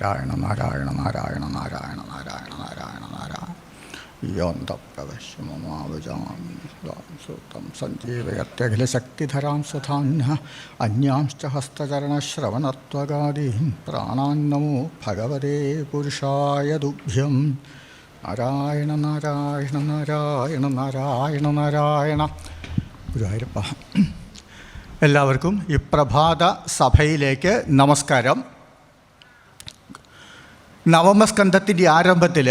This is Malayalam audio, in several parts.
നാരായണ നാരായണ നാരായണ നാരായണ നാരായണ നാരായണ നാരായണ യോന്തപ്രവശ്യമമാവജാം സഞ്ജീവയത്യഖിലശക്തിധരാം സധാന്യ അന്യാംശ്ച ഹസ്തചരണശ്രവണത്വഗാദീൻ പ്രാണാൻ നമോ ഭഗവതേ പുരുഷായ തുഭ്യം. നാരായണ നാരായണ നാരായണ നാരായണ നാരായണ. ഗുരുവായൂരപ്പ. എല്ലാവർക്കും ഈ പ്രഭാത സഭയിലേക്ക് നമസ്കാരം. നവമസ്കന്ധത്തിൻ്റെ ആരംഭത്തിൽ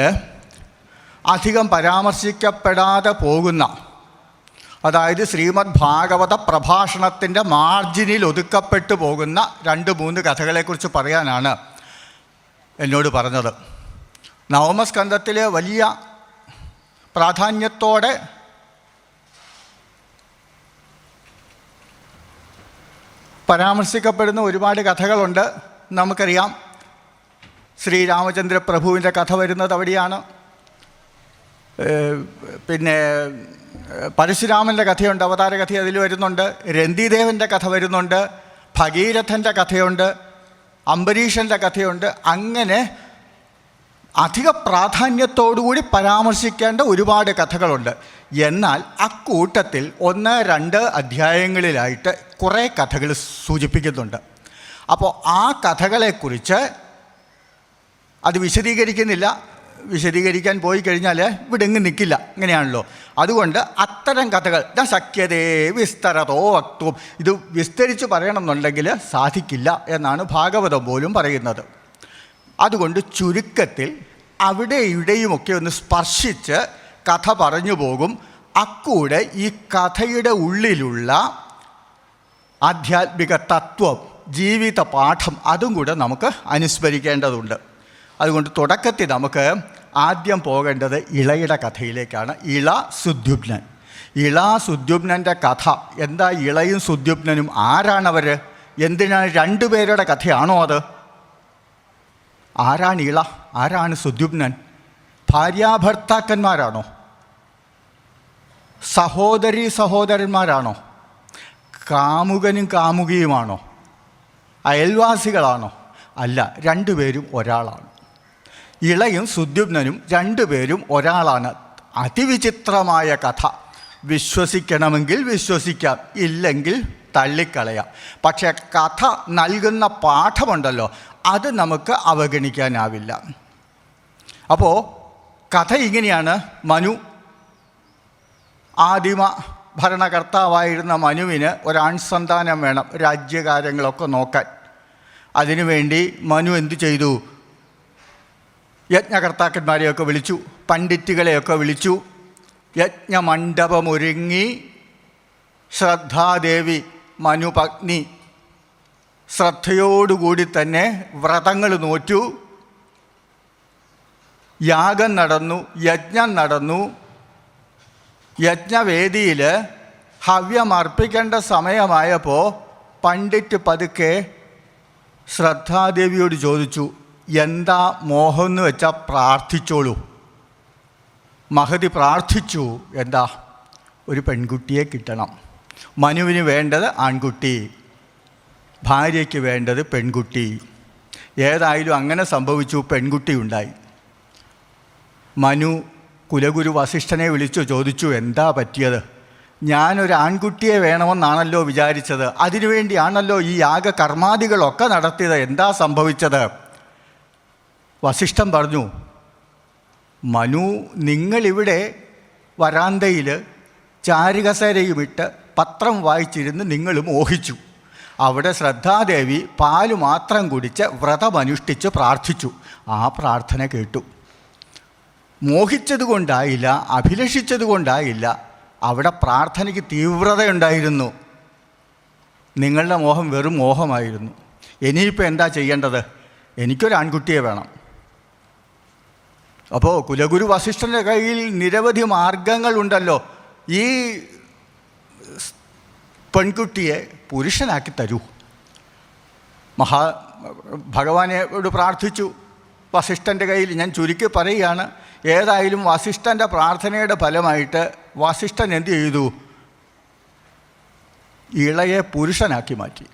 അധികം പരാമർശിക്കപ്പെടാതെ പോകുന്ന, അതായത് ശ്രീമദ് ഭാഗവത പ്രഭാഷണത്തിൻ്റെ മാർജിനിൽ ഒതുക്കപ്പെട്ടു പോകുന്ന 2-3 കഥകളെക്കുറിച്ച് പറയാനാണ് എന്നോട് പറഞ്ഞത്. നവമസ്കന്ധത്തിൽ വലിയ പ്രാധാന്യത്തോടെ പരാമർശിക്കപ്പെടുന്ന ഒരുപാട് കഥകളുണ്ട്. നമുക്കറിയാം, ശ്രീരാമചന്ദ്ര പ്രഭുവിൻ്റെ കഥ വരുന്നത് അവിടെയാണ്. പിന്നെ പരശുരാമൻ്റെ കഥയുണ്ട്, അവതാര കഥ അതിൽ വരുന്നുണ്ട്. രന്തിദേവൻ്റെ കഥ വരുന്നുണ്ട്, ഭഗീരഥൻ്റെ കഥയുണ്ട്, അംബരീഷൻ്റെ കഥയുണ്ട്. അങ്ങനെ അധിക പ്രാധാന്യത്തോടുകൂടി പരാമർശിക്കേണ്ട ഒരുപാട് കഥകളുണ്ട്. എന്നാൽ അക്കൂട്ടത്തിൽ 1-2 അധ്യായങ്ങളിലായിട്ട് കുറേ കഥകൾ സൂചിപ്പിക്കുന്നുണ്ട്. അപ്പോൾ ആ കഥകളെക്കുറിച്ച് അത് വിശദീകരിക്കുന്നില്ല. വിശദീകരിക്കാൻ പോയി കഴിഞ്ഞാൽ ഇവിടെ എങ്ങും നിൽക്കില്ല, അങ്ങനെയാണല്ലോ. അതുകൊണ്ട് അത്തരം കഥകൾ ശക്യതേ വിസ്തരതോ വക്തും, ഇത് വിസ്തരിച്ച് പറയണമെന്നുണ്ടെങ്കിൽ സാധിക്കില്ല എന്നാണ് ഭാഗവതം പോലും പറയുന്നത്. അതുകൊണ്ട് ചുരുക്കത്തിൽ അവിടെ ഇവിടെയുമൊക്കെ ഒന്ന് സ്പർശിച്ച് കഥ പറഞ്ഞു പോകും. അക്കൂടെ ഈ കഥയുടെ ഉള്ളിലുള്ള ആധ്യാത്മിക തത്വം, ജീവിത പാഠം, അതും കൂടെ നമുക്ക് അനുസ്മരിക്കേണ്ടതുണ്ട്. അതുകൊണ്ട് തുടക്കത്തിൽ നമുക്ക് ആദ്യം പോകേണ്ടത് ഇളയുടെ കഥയിലേക്കാണ്. ഇള സുദ്യുമ്നൻ. ഇള സുദ്യുമ്നൻ്റെ കഥ എന്താ? ഇളയും സുദ്യുമ്നനും ആരാണവർ? എന്തിനാണ്? 2 പേരുടെ കഥയാണോ അത്? ആരാണ് ഇള? ആരാണ് സുദ്യുമ്നൻ? ഭാര്യാഭർത്താക്കന്മാരാണോ? സഹോദരീ സഹോദരന്മാരാണോ? കാമുകനും കാമുകിയുമാണോ? അയൽവാസികളാണോ? അല്ല, 2 പേരും ഒരാളാണ്. ഇളയും സുദ്യുമ്നനും 2 പേരും ഒരാളാണ്. അതിവിചിത്രമായ കഥ. വിശ്വസിക്കണമെങ്കിൽ വിശ്വസിക്കാം, ഇല്ലെങ്കിൽ തള്ളിക്കളയാം. പക്ഷേ കഥ നൽകുന്ന പാഠമുണ്ടല്ലോ, അത് നമുക്ക് അവഗണിക്കാനാവില്ല. അപ്പോൾ കഥ ഇങ്ങനെയാണ്. മനു, ആദിമ ഭരണകർത്താവായിരുന്ന മനുവിന് ഒരാൺസന്താനം വേണം, രാജ്യകാര്യങ്ങളൊക്കെ നോക്കാൻ. അതിനുവേണ്ടി മനു എന്തു ചെയ്തു? യജ്ഞകർത്താക്കന്മാരെയൊക്കെ വിളിച്ചു, പണ്ഡിറ്റുകളെയൊക്കെ വിളിച്ചു. യജ്ഞമണ്ഡപമൊരുങ്ങി ശ്രദ്ധാദേവി മനുപത്നി ശ്രദ്ധയോടുകൂടി തന്നെ വ്രതങ്ങൾ നോറ്റു. യാഗം നടന്നു, യജ്ഞം നടന്നു. യജ്ഞവേദിയിൽ ഹവ്യമർപ്പിക്കേണ്ട സമയമായപ്പോൾ പണ്ഡിറ്റ് പതുക്കെ ശ്രദ്ധാദേവിയോട് ചോദിച്ചു, എന്താ മോഹം എന്ന് വെച്ചാൽ പ്രാർത്ഥിച്ചോളൂ. മഹതി പ്രാർത്ഥിച്ചു. എന്താ? ഒരു പെൺകുട്ടിയെ കിട്ടണം. മനുവിന് വേണ്ടത് ആൺകുട്ടി, ഭാര്യയ്ക്ക് വേണ്ടത് പെൺകുട്ടി. ഏതായാലും അങ്ങനെ സംഭവിച്ചു, പെൺകുട്ടി ഉണ്ടായി. മനു കുലഗുരു വസിഷ്ഠനെ വിളിച്ചു ചോദിച്ചു, എന്താ പറ്റിയത്? ഞാനൊരു ആൺകുട്ടിയെ വേണമെന്നാണല്ലോ വിചാരിച്ചത്, അതിനുവേണ്ടിയാണല്ലോ ഈ യാഗകർമാദികളൊക്കെ നടത്തിയത്, എന്താ സംഭവിച്ചത്? വസിഷ്ഠൻ പറഞ്ഞു, മനു, നിങ്ങളിവിടെ വരാന്തയിൽ ചാരുകസേരയുമിട്ട് പത്രം വായിച്ചിരുന്ന് നിങ്ങൾ മോഹിച്ചു. അവിടെ ശ്രദ്ധാദേവി പാല് മാത്രം കുടിച്ച് വ്രതമനുഷ്ഠിച്ച് പ്രാർത്ഥിച്ചു. ആ പ്രാർത്ഥന കേട്ടു. മോഹിച്ചതുകൊണ്ടായില്ല, അഭിലഷിച്ചതുകൊണ്ടായില്ല, അവിടെ പ്രാർത്ഥനയ്ക്ക് തീവ്രതയുണ്ടായിരുന്നു. നിങ്ങളുടെ മോഹം വെറും മോഹമായിരുന്നു. ഇനിയിപ്പോൾ എന്താ ചെയ്യേണ്ടത്? എനിക്കൊരു ആൺകുട്ടിയെ വേണം. അപ്പോൾ കുലഗുരു വസിഷ്ഠൻ്റെ കയ്യിൽ നിരവധി മാർഗങ്ങളുണ്ടല്ലോ. ഈ പെൺകുട്ടിയെ പുരുഷനാക്കി തരൂ. ഭഗവാനോട് പ്രാർത്ഥിച്ചു. വസിഷ്ഠൻ്റെ കയ്യിൽ, ഞാൻ ചുരുക്കി പറയുകയാണ്, ഏതായാലും വസിഷ്ഠൻ്റെ പ്രാർത്ഥനയുടെ ഫലമായിട്ട് വസിഷ്ഠൻ എന്ത് ചെയ്തു? ഇളയെ പുരുഷനാക്കി മാറ്റി,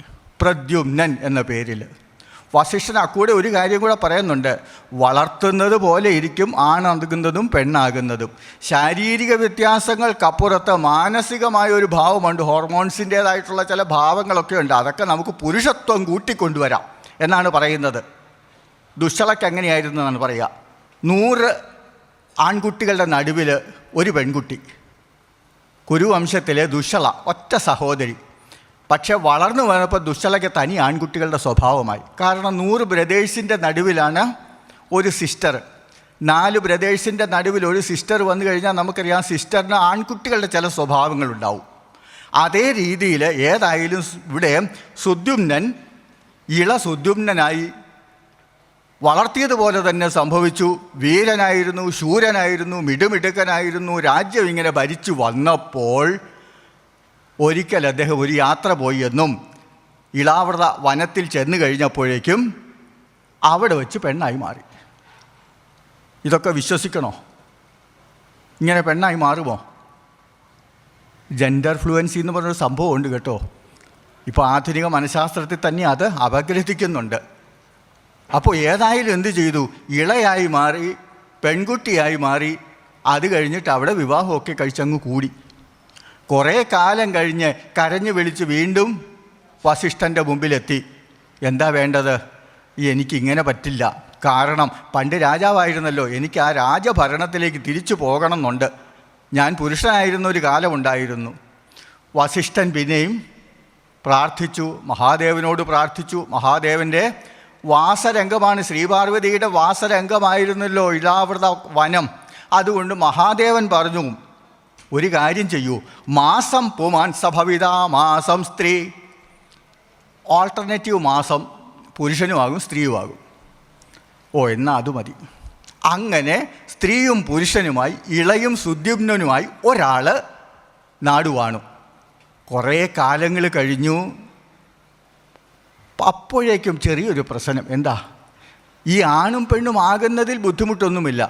പ്രദ്യുമ്നൻ എന്ന പേരിൽ. വസിഷ്ഠൻ അക്കൂടെ ഒരു കാര്യം കൂടെ പറയുന്നുണ്ട്, വളർത്തുന്നത് പോലെ ഇരിക്കും ആണാകുന്നതും പെണ്ണാകുന്നതും. ശാരീരിക വ്യത്യാസങ്ങൾക്കപ്പുറത്ത് മാനസികമായ ഒരു ഭാവമുണ്ട്, ഹോർമോൺസിൻ്റേതായിട്ടുള്ള ചില ഭാവങ്ങളൊക്കെ ഉണ്ട്. അതൊക്കെ നമുക്ക് പുരുഷത്വം കൂട്ടിക്കൊണ്ടുവരാം എന്നാണ് പറയുന്നത്. ദുശ്ശളയ്ക്ക് എങ്ങനെയായിരുന്നു എന്നാണ് പറയുക. 100 ആൺകുട്ടികളുടെ നടുവിൽ ഒരു പെൺകുട്ടി. കുരുവംശത്തിലെ ദുശ്ശള ഒറ്റ സഹോദരി. പക്ഷെ വളർന്നു വന്നപ്പോൾ ദുശ്ശളയ്ക്ക് തനി ആൺകുട്ടികളുടെ സ്വഭാവമായി. കാരണം 100 ബ്രദേഴ്സിൻ്റെ നടുവിലാണ് ഒരു സിസ്റ്റർ. 4 ബ്രദേഴ്സിൻ്റെ നടുവിൽ ഒരു സിസ്റ്റർ വന്നു കഴിഞ്ഞാൽ നമുക്കറിയാം സിസ്റ്ററിന് ആൺകുട്ടികളുടെ ചില സ്വഭാവങ്ങളുണ്ടാവും. അതേ രീതിയിൽ ഏതായാലും ഇവിടെ സുദ്യുമ്നൻ സുദ്യുമ്നനായി വളർത്തിയതുപോലെ തന്നെ സംഭവിച്ചു. വീരനായിരുന്നു, ശൂരനായിരുന്നു, മിടുമിടുക്കനായിരുന്നു. രാജ്യം ഇങ്ങനെ ഭരിച്ചു വന്നപ്പോൾ ഒരിക്കൽ അദ്ദേഹം ഒരു യാത്ര പോയി എന്നും ഇളാവൃത വനത്തിൽ ചെന്ന് കഴിഞ്ഞപ്പോഴേക്കും അവിടെ വെച്ച് പെണ്ണായി മാറി. ഇതൊക്കെ വിശ്വസിക്കണോ? ഇങ്ങനെ പെണ്ണായി മാറുമോ? ജെൻഡർ ഫ്ലുവൻസി എന്ന് പറഞ്ഞൊരു സംഭവമുണ്ട് കേട്ടോ. ഇപ്പോൾ ആധുനിക മനഃശാസ്ത്രത്തിൽ തന്നെ അത് അപഗ്രഥിക്കുന്നുണ്ട്. അപ്പോൾ ഏതായാലും എന്ത് ചെയ്തു? ഇളയായി മാറി, പെൺകുട്ടിയായി മാറി. അത് കഴിഞ്ഞിട്ട് അവിടെ വിവാഹമൊക്കെ കഴിച്ചങ്ങ് കൂടി. കുറേ കാലം കഴിഞ്ഞ് കരഞ്ഞു വിളിച്ച് വീണ്ടും വസിഷ്ഠൻ്റെ മുമ്പിലെത്തി. എന്താ വേണ്ടത്? എനിക്കിങ്ങനെ പറ്റില്ല. കാരണം പണ്ട് രാജാവായിരുന്നല്ലോ, എനിക്ക് ആ രാജഭരണത്തിലേക്ക് തിരിച്ചു പോകണമെന്നുണ്ട്. ഞാൻ പുരുഷനായിരുന്ന ഒരു കാലമുണ്ടായിരുന്നു. വസിഷ്ഠൻ പിന്നെയും പ്രാർത്ഥിച്ചു, മഹാദേവനോട് പ്രാർത്ഥിച്ചു. മഹാദേവൻ്റെ വാസരംഗമാണ്, ശ്രീപാർവതിയുടെ വാസരംഗമായിരുന്നല്ലോ ഇളാവൃത വനം. അതുകൊണ്ട് മഹാദേവൻ പറഞ്ഞു, ഒരു കാര്യം ചെയ്യൂ, മാസം പുമാൻ സഭവിത മാസം സ്ത്രീ. ഓൾട്ടർനേറ്റീവ് മാസം പുരുഷനുമാകും സ്ത്രീയുമാകും. എന്നാൽ അത് മതി. അങ്ങനെ സ്ത്രീയും പുരുഷനുമായി ഇളയും സുദ്യുമ്നനുമായി ഒരാൾ നാടുവാണു. കുറേ കാലങ്ങൾ കഴിഞ്ഞു. അപ്പോഴേക്കും ചെറിയൊരു പ്രശ്നം. എന്താ? ഈ ആണും പെണ്ണും ആകുന്നതിൽ ബുദ്ധിമുട്ടൊന്നുമില്ല.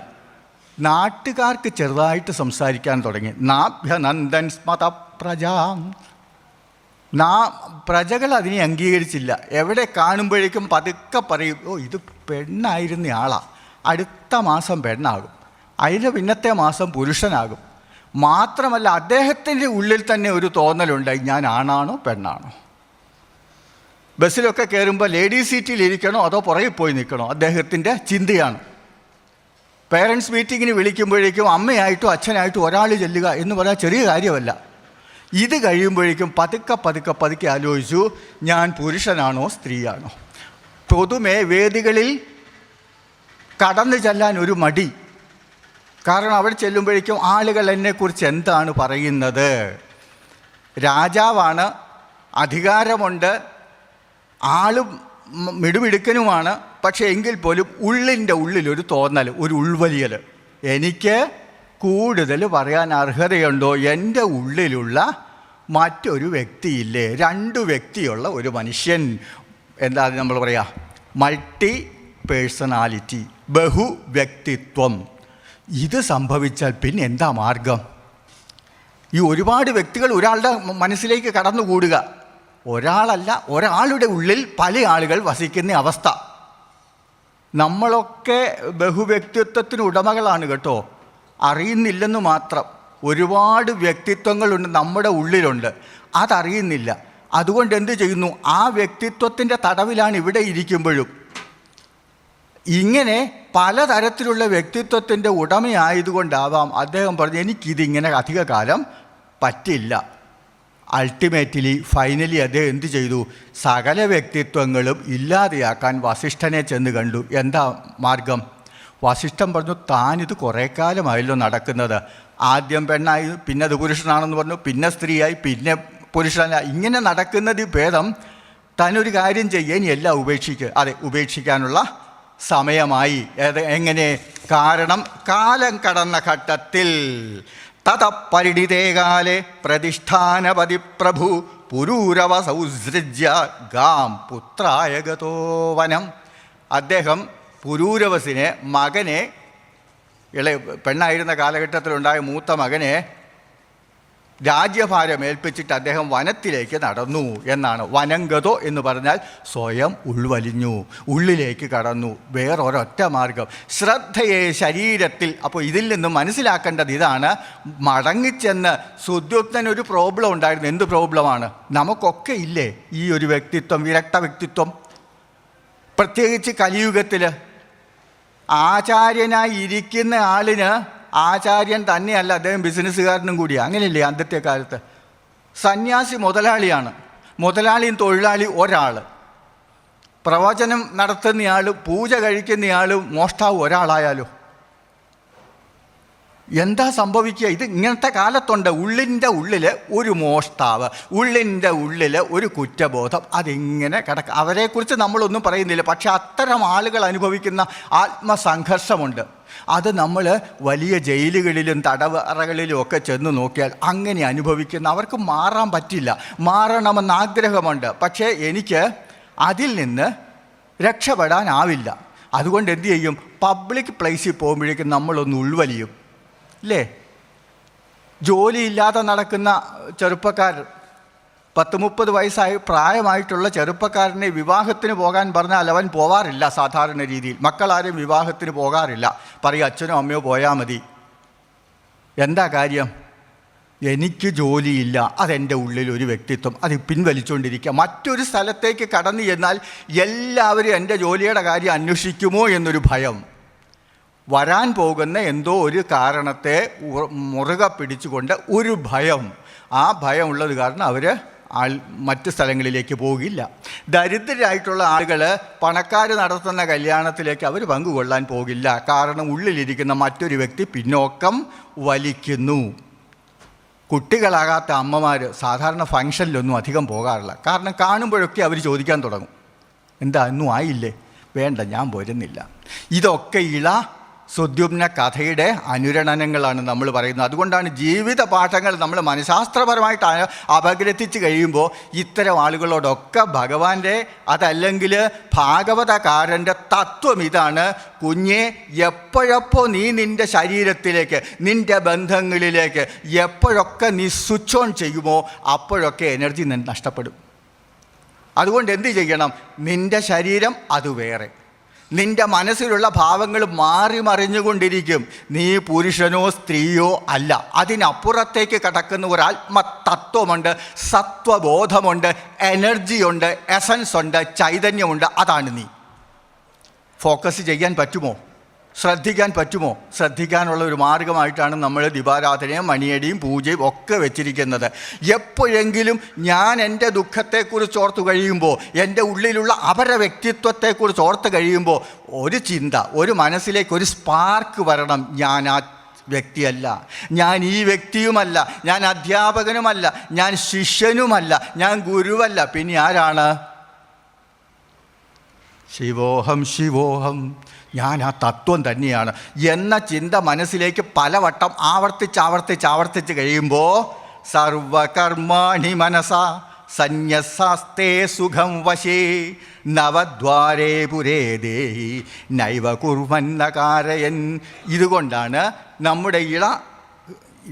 നാട്ടുകാർക്ക് ചെറുതായിട്ട് സംസാരിക്കാൻ തുടങ്ങി. നാഭ്യനന്ദൻ സ്മത പ്രജ. പ്രജകൾ അതിനെ അംഗീകരിച്ചില്ല. എവിടെ കാണുമ്പോഴേക്കും പതുക്കെ പറയും, ഇത് പെണ്ണായിരുന്ന ആളാണ്, അടുത്ത മാസം പെണ്ണാകും, അതിൻ്റെ പിന്നത്തെ മാസം പുരുഷനാകും. മാത്രമല്ല അദ്ദേഹത്തിൻ്റെ ഉള്ളിൽ തന്നെ ഒരു തോന്നലുണ്ടായി, ഞാൻ ആണാണോ പെണ്ണാണോ. ബസ്സിലൊക്കെ കയറുമ്പോൾ ലേഡീസ് സീറ്റിൽ ഇരിക്കണോ അതോ പുറകിൽ പോയി നിൽക്കണോ, അദ്ദേഹത്തിൻ്റെ ചിന്തയാണ്. പേരൻസ് മീറ്റിങ്ങിന് വിളിക്കുമ്പോഴേക്കും അമ്മയായിട്ടും അച്ഛനായിട്ടും ഒരാൾ ചെല്ലുക എന്ന് പറയാൻ ചെറിയ കാര്യമല്ല. ഇത് കഴിയുമ്പോഴേക്കും പതുക്കെ ആലോചിച്ചു, ഞാൻ പുരുഷനാണോ സ്ത്രീയാണോ. പൊതുമേ വേദികളിൽ കടന്നു ചെല്ലാൻ ഒരു മടി. കാരണം അവിടെ ചെല്ലുമ്പോഴേക്കും ആളുകൾ എന്നെക്കുറിച്ച് എന്താണ് പറയുന്നത്. രാജാവാണ്, അധികാരമുണ്ട്, ആളും മിടുമിടുക്കനുമാണ്. പക്ഷേ എങ്കിൽ പോലും ഉള്ളിൻ്റെ ഉള്ളിലൊരു തോന്നൽ, ഒരു ഉൾവലിയൽ, എനിക്ക് കൂടുതൽ പറയാൻ അർഹതയുണ്ടോ. എൻ്റെ ഉള്ളിലുള്ള മറ്റൊരു വ്യക്തിയില്ലേ, 2 വ്യക്തിയുള്ള ഒരു മനുഷ്യൻ. എന്താ നമ്മൾ പറയുക, മൾട്ടി പേഴ്സണാലിറ്റി, ബഹുവ്യക്തിത്വം. ഇത് സംഭവിച്ചാൽ പിന്നെ എന്താ മാർഗം? ഈ ഒരുപാട് വ്യക്തികൾ ഒരാളുടെ മനസ്സിലേക്ക് കടന്നുകൂടുക. ഒരാളല്ല, ഒരാളുടെ ഉള്ളിൽ പല ആളുകൾ വസിക്കുന്ന അവസ്ഥ. നമ്മളൊക്കെ ബഹുവ്യക്തിത്വത്തിന് ഉടമകളാണ് കേട്ടോ, അറിയുന്നില്ലെന്ന് മാത്രം. ഒരുപാട് വ്യക്തിത്വങ്ങളുണ്ട് നമ്മുടെ ഉള്ളിലുണ്ട്, അതറിയുന്നില്ല. അതുകൊണ്ട് എന്ത് ചെയ്യുന്നു, ആ വ്യക്തിത്വത്തിൻ്റെ തടവിലാണ് ഇവിടെ ഇരിക്കുമ്പോഴും. ഇങ്ങനെ പലതരത്തിലുള്ള വ്യക്തിത്വത്തിൻ്റെ ഉടമയായതുകൊണ്ടാവാം അദ്ദേഹം പറഞ്ഞു, എനിക്കിതിങ്ങനെ അധിക കാലം പറ്റില്ല. ഫൈനലി അദ്ദേഹം എന്ത് ചെയ്തു, സകല വ്യക്തിത്വങ്ങളും ഇല്ലാതെയാക്കാൻ വസിഷ്ഠനെ ചെന്ന് കണ്ടു. എന്താ മാർഗം? വസിഷ്ഠൻ പറഞ്ഞു, താനിത് കുറേ കാലമായല്ലോ നടക്കുന്നത്. ആദ്യം പെണ്ണായി, പിന്നെ അത് പുരുഷനാണെന്ന് പറഞ്ഞു, പിന്നെ സ്ത്രീയായി, പിന്നെ പുരുഷനായി. ഇങ്ങനെ നടക്കുന്നത് ഭേദം താനൊരു കാര്യം ചെയ്യുക, ഇനി എല്ലാം ഉപേക്ഷിക്കുക. അതെ, ഉപേക്ഷിക്കാനുള്ള സമയമായി. എങ്ങനെ? കാരണം കാലം കടന്ന ഘട്ടത്തിൽ തതപരിണിതേ കാലേ പ്രതിഷ്ഠാനപതി പ്രഭു പുരൂരവ സൗസൃജ്യ ഗാം പുത്രായ ഗതോ വനം. അദ്ദേഹം പുരൂരവസിനെ, മകനെ, പെണ്ണായിരുന്ന കാലഘട്ടത്തിലുണ്ടായ മൂത്ത മകനെ രാജ്യഭാരം ഏൽപ്പിച്ചിട്ട് അദ്ദേഹം വനത്തിലേക്ക് നടന്നു എന്നാണ്. വനംഗതോ എന്ന് പറഞ്ഞാൽ സ്വയം ഉൾവലിഞ്ഞു, ഉള്ളിലേക്ക് കടന്നു. വേറൊരൊറ്റ മാർഗം ശ്രദ്ധയെ ശരീരത്തിൽ. അപ്പോൾ ഇതിൽ നിന്ന് മനസ്സിലാക്കേണ്ടത് ഇതാണ്. മടങ്ങിച്ചെന്ന് സുദ്യുപ്തൻ ഒരു പ്രോബ്ലം ഉണ്ടായിരുന്നു. എന്ത് പ്രോബ്ലമാണ്? നമുക്കൊക്കെ ഇല്ലേ ഈ ഒരു വ്യക്തിത്വം, വിരക്ത വ്യക്തിത്വം? പ്രത്യേകിച്ച് കലിയുഗത്തിൽ ആചാര്യനായി ഇരിക്കുന്ന ആളിന് ആചാര്യൻ തന്നെയല്ല, അദ്ദേഹം ബിസിനസ്സുകാരനും കൂടിയാണ്. അങ്ങനെയല്ലേ അന്നത്തെ കാലത്ത്? സന്യാസി മുതലാളിയാണ്, മുതലാളിയും തൊഴിലാളി ഒരാൾ, പ്രവചനം നടത്തുന്നയാളും പൂജ കഴിക്കുന്നയാളും മോഷ്ടാവും ഒരാളായാലോ എന്താ സംഭവിക്കുക? ഇത് ഇങ്ങനത്തെ കാലത്തുണ്ട്. ഉള്ളിൻ്റെ ഉള്ളിൽ ഒരു മോഷ്ടാവ്, ഉള്ളിൻ്റെ ഉള്ളിൽ ഒരു കുറ്റബോധം, അതിങ്ങനെ കിടക്കുക. അവരെക്കുറിച്ച് നമ്മളൊന്നും പറയുന്നില്ല, പക്ഷെ അത്തരം ആളുകൾ അനുഭവിക്കുന്ന ആത്മസംഘർഷമുണ്ട്. അത് നമ്മൾ വലിയ ജയിലുകളിലും തടവറകളിലും ഒക്കെ ചെന്ന് നോക്കിയാൽ അങ്ങനെ അനുഭവിക്കുന്ന അവർക്ക് മാറാൻ പറ്റില്ല. മാറണമെന്ന് ആഗ്രഹമുണ്ട്, പക്ഷേ എനിക്ക് അതിൽ നിന്ന് രക്ഷപ്പെടാനാവില്ല. അതുകൊണ്ട് എന്തു ചെയ്യും? പബ്ലിക് പ്ലേസിൽ പോകുമ്പോഴേക്കും നമ്മളൊന്ന് ഉൾവലിയും, അല്ലേ? ജോലിയില്ലാതെ നടക്കുന്ന ചെറുപ്പക്കാർ, 10-30 വയസ്സായി പ്രായമായിട്ടുള്ള ചെറുപ്പക്കാരനെ വിവാഹത്തിന് പോകാൻ പറഞ്ഞാൽ അവൻ പോവാറില്ല. സാധാരണ രീതിയിൽ മക്കളാരും വിവാഹത്തിന് പോകാറില്ല. പറയും അച്ഛനോ അമ്മയോ പോയാൽ മതി. എന്താ കാര്യം? എനിക്ക് ജോലിയില്ല, അതെൻ്റെ ഉള്ളിലൊരു വ്യക്തിത്വം, അത് പിൻവലിച്ചുകൊണ്ടിരിക്കുക. മറ്റൊരു സ്ഥലത്തേക്ക് കടന്നു ചെന്നാൽ എല്ലാവരും എൻ്റെ ജോലിയുടെ കാര്യം അന്വേഷിക്കുമോ എന്നൊരു ഭയം. വരാൻ പോകുന്ന എന്തോ ഒരു കാരണത്തെ മുറുകെ പിടിച്ചുകൊണ്ട് ഒരു ഭയം. ആ ഭയം ഉള്ളത് കാരണം അവർ മറ്റ് സ്ഥലങ്ങളിലേക്ക് പോകില്ല. ദരിദ്രരായിട്ടുള്ള ആളുകൾ പണക്കാർ നടത്തുന്ന കല്യാണത്തിലേക്ക് അവർ പങ്കുകൊള്ളാൻ പോകില്ല. കാരണം ഉള്ളിലിരിക്കുന്ന മറ്റൊരു വ്യക്തി പിന്നോക്കം വലിക്കുന്നു. കുട്ടികളാകാത്ത അമ്മമാർ സാധാരണ ഫംഗ്ഷനിലൊന്നും അധികം പോകാറില്ല. കാരണം കാണുമ്പോഴൊക്കെ അവർ ചോദിക്കാൻ തുടങ്ങും, എന്താ ഒന്നും ആയില്ലേ? വേണ്ട, ഞാൻ വരുന്നില്ല. ഇതൊക്കെ സുദ്യുമ്ന കഥയുടെ അനുരണനങ്ങളാണ് നമ്മൾ പറയുന്നത്. അതുകൊണ്ടാണ് ജീവിത പാഠങ്ങൾ നമ്മൾ മനഃശാസ്ത്രപരമായിട്ട് അപഗ്രഥിച്ച് കഴിയുമ്പോൾ ഇത്തരം ആളുകളോടൊക്കെ ഭഗവാന്റെ അതല്ലെങ്കിൽ ഭാഗവതകാരൻ്റെ തത്വം ഇതാണ്: കുഞ്ഞെ, എപ്പോഴപ്പോൾ നീ നിൻ്റെ ശരീരത്തിലേക്ക്, നിൻ്റെ ബന്ധങ്ങളിലേക്ക് എപ്പോഴൊക്കെ നീ സ്വിച്ച് ഓൺ ചെയ്യുമോ അപ്പോഴൊക്കെ എനർജി നഷ്ടപ്പെടും. അതുകൊണ്ട് എന്ത് ചെയ്യണം? നിൻ്റെ ശരീരം അത് വേറെ, നിൻ്റെ മനസ്സിലുള്ള ഭാവങ്ങൾ മാറി മറിഞ്ഞുകൊണ്ടിരിക്കും. നീ പുരുഷനോ സ്ത്രീയോ അല്ല, അതിനപ്പുറത്തേക്ക് കടക്കുന്ന ഒരു ആത്മതത്വമുണ്ട്, സത്വബോധമുണ്ട്, എനർജിയുണ്ട്, എസൻസ് ഉണ്ട്, ചൈതന്യമുണ്ട്. അതാണ് നീ. ഫോക്കസ് ചെയ്യാൻ പറ്റുമോ? ശ്രദ്ധിക്കാൻ പറ്റുമോ? ശ്രദ്ധിക്കാനുള്ള ഒരു മാർഗമായിട്ടാണ് നമ്മൾ ദീപാരാധനയും മണിയടിയും പൂജയും ഒക്കെ വെച്ചിരിക്കുന്നത്. എപ്പോഴെങ്കിലും ഞാൻ എൻ്റെ ദുഃഖത്തെക്കുറിച്ച് ഓർത്ത് കഴിയുമ്പോൾ, എൻ്റെ ഉള്ളിലുള്ള അപര വ്യക്തിത്വത്തെക്കുറിച്ച് ഓർത്ത് കഴിയുമ്പോൾ ഒരു ചിന്ത, ഒരു മനസ്സിലേക്ക് ഒരു സ്പാർക്ക് വരണം. ഞാൻ ആ വ്യക്തിയല്ല, ഞാൻ ഈ വ്യക്തിയുമല്ല, ഞാൻ അധ്യാപകനുമല്ല, ഞാൻ ശിഷ്യനുമല്ല, ഞാൻ ഗുരുവല്ല, പിന്നെ ആരാണ്? ശിവോഹം ശിവോഹം, ഞാൻ ആ തത്വം തന്നെയാണ് എന്ന ചിന്ത മനസ്സിലേക്ക് പലവട്ടം ആവർത്തിച്ച് കഴിയുമ്പോൾ സർവകർമാണി മനസാ സന്യസാസ്തേ സുഖം വശേ നവദ്വാരേ പുരേ ദേഹി നൈവ കുർവന്ന കാരയൻ. ഇതുകൊണ്ടാണ് നമ്മുടെ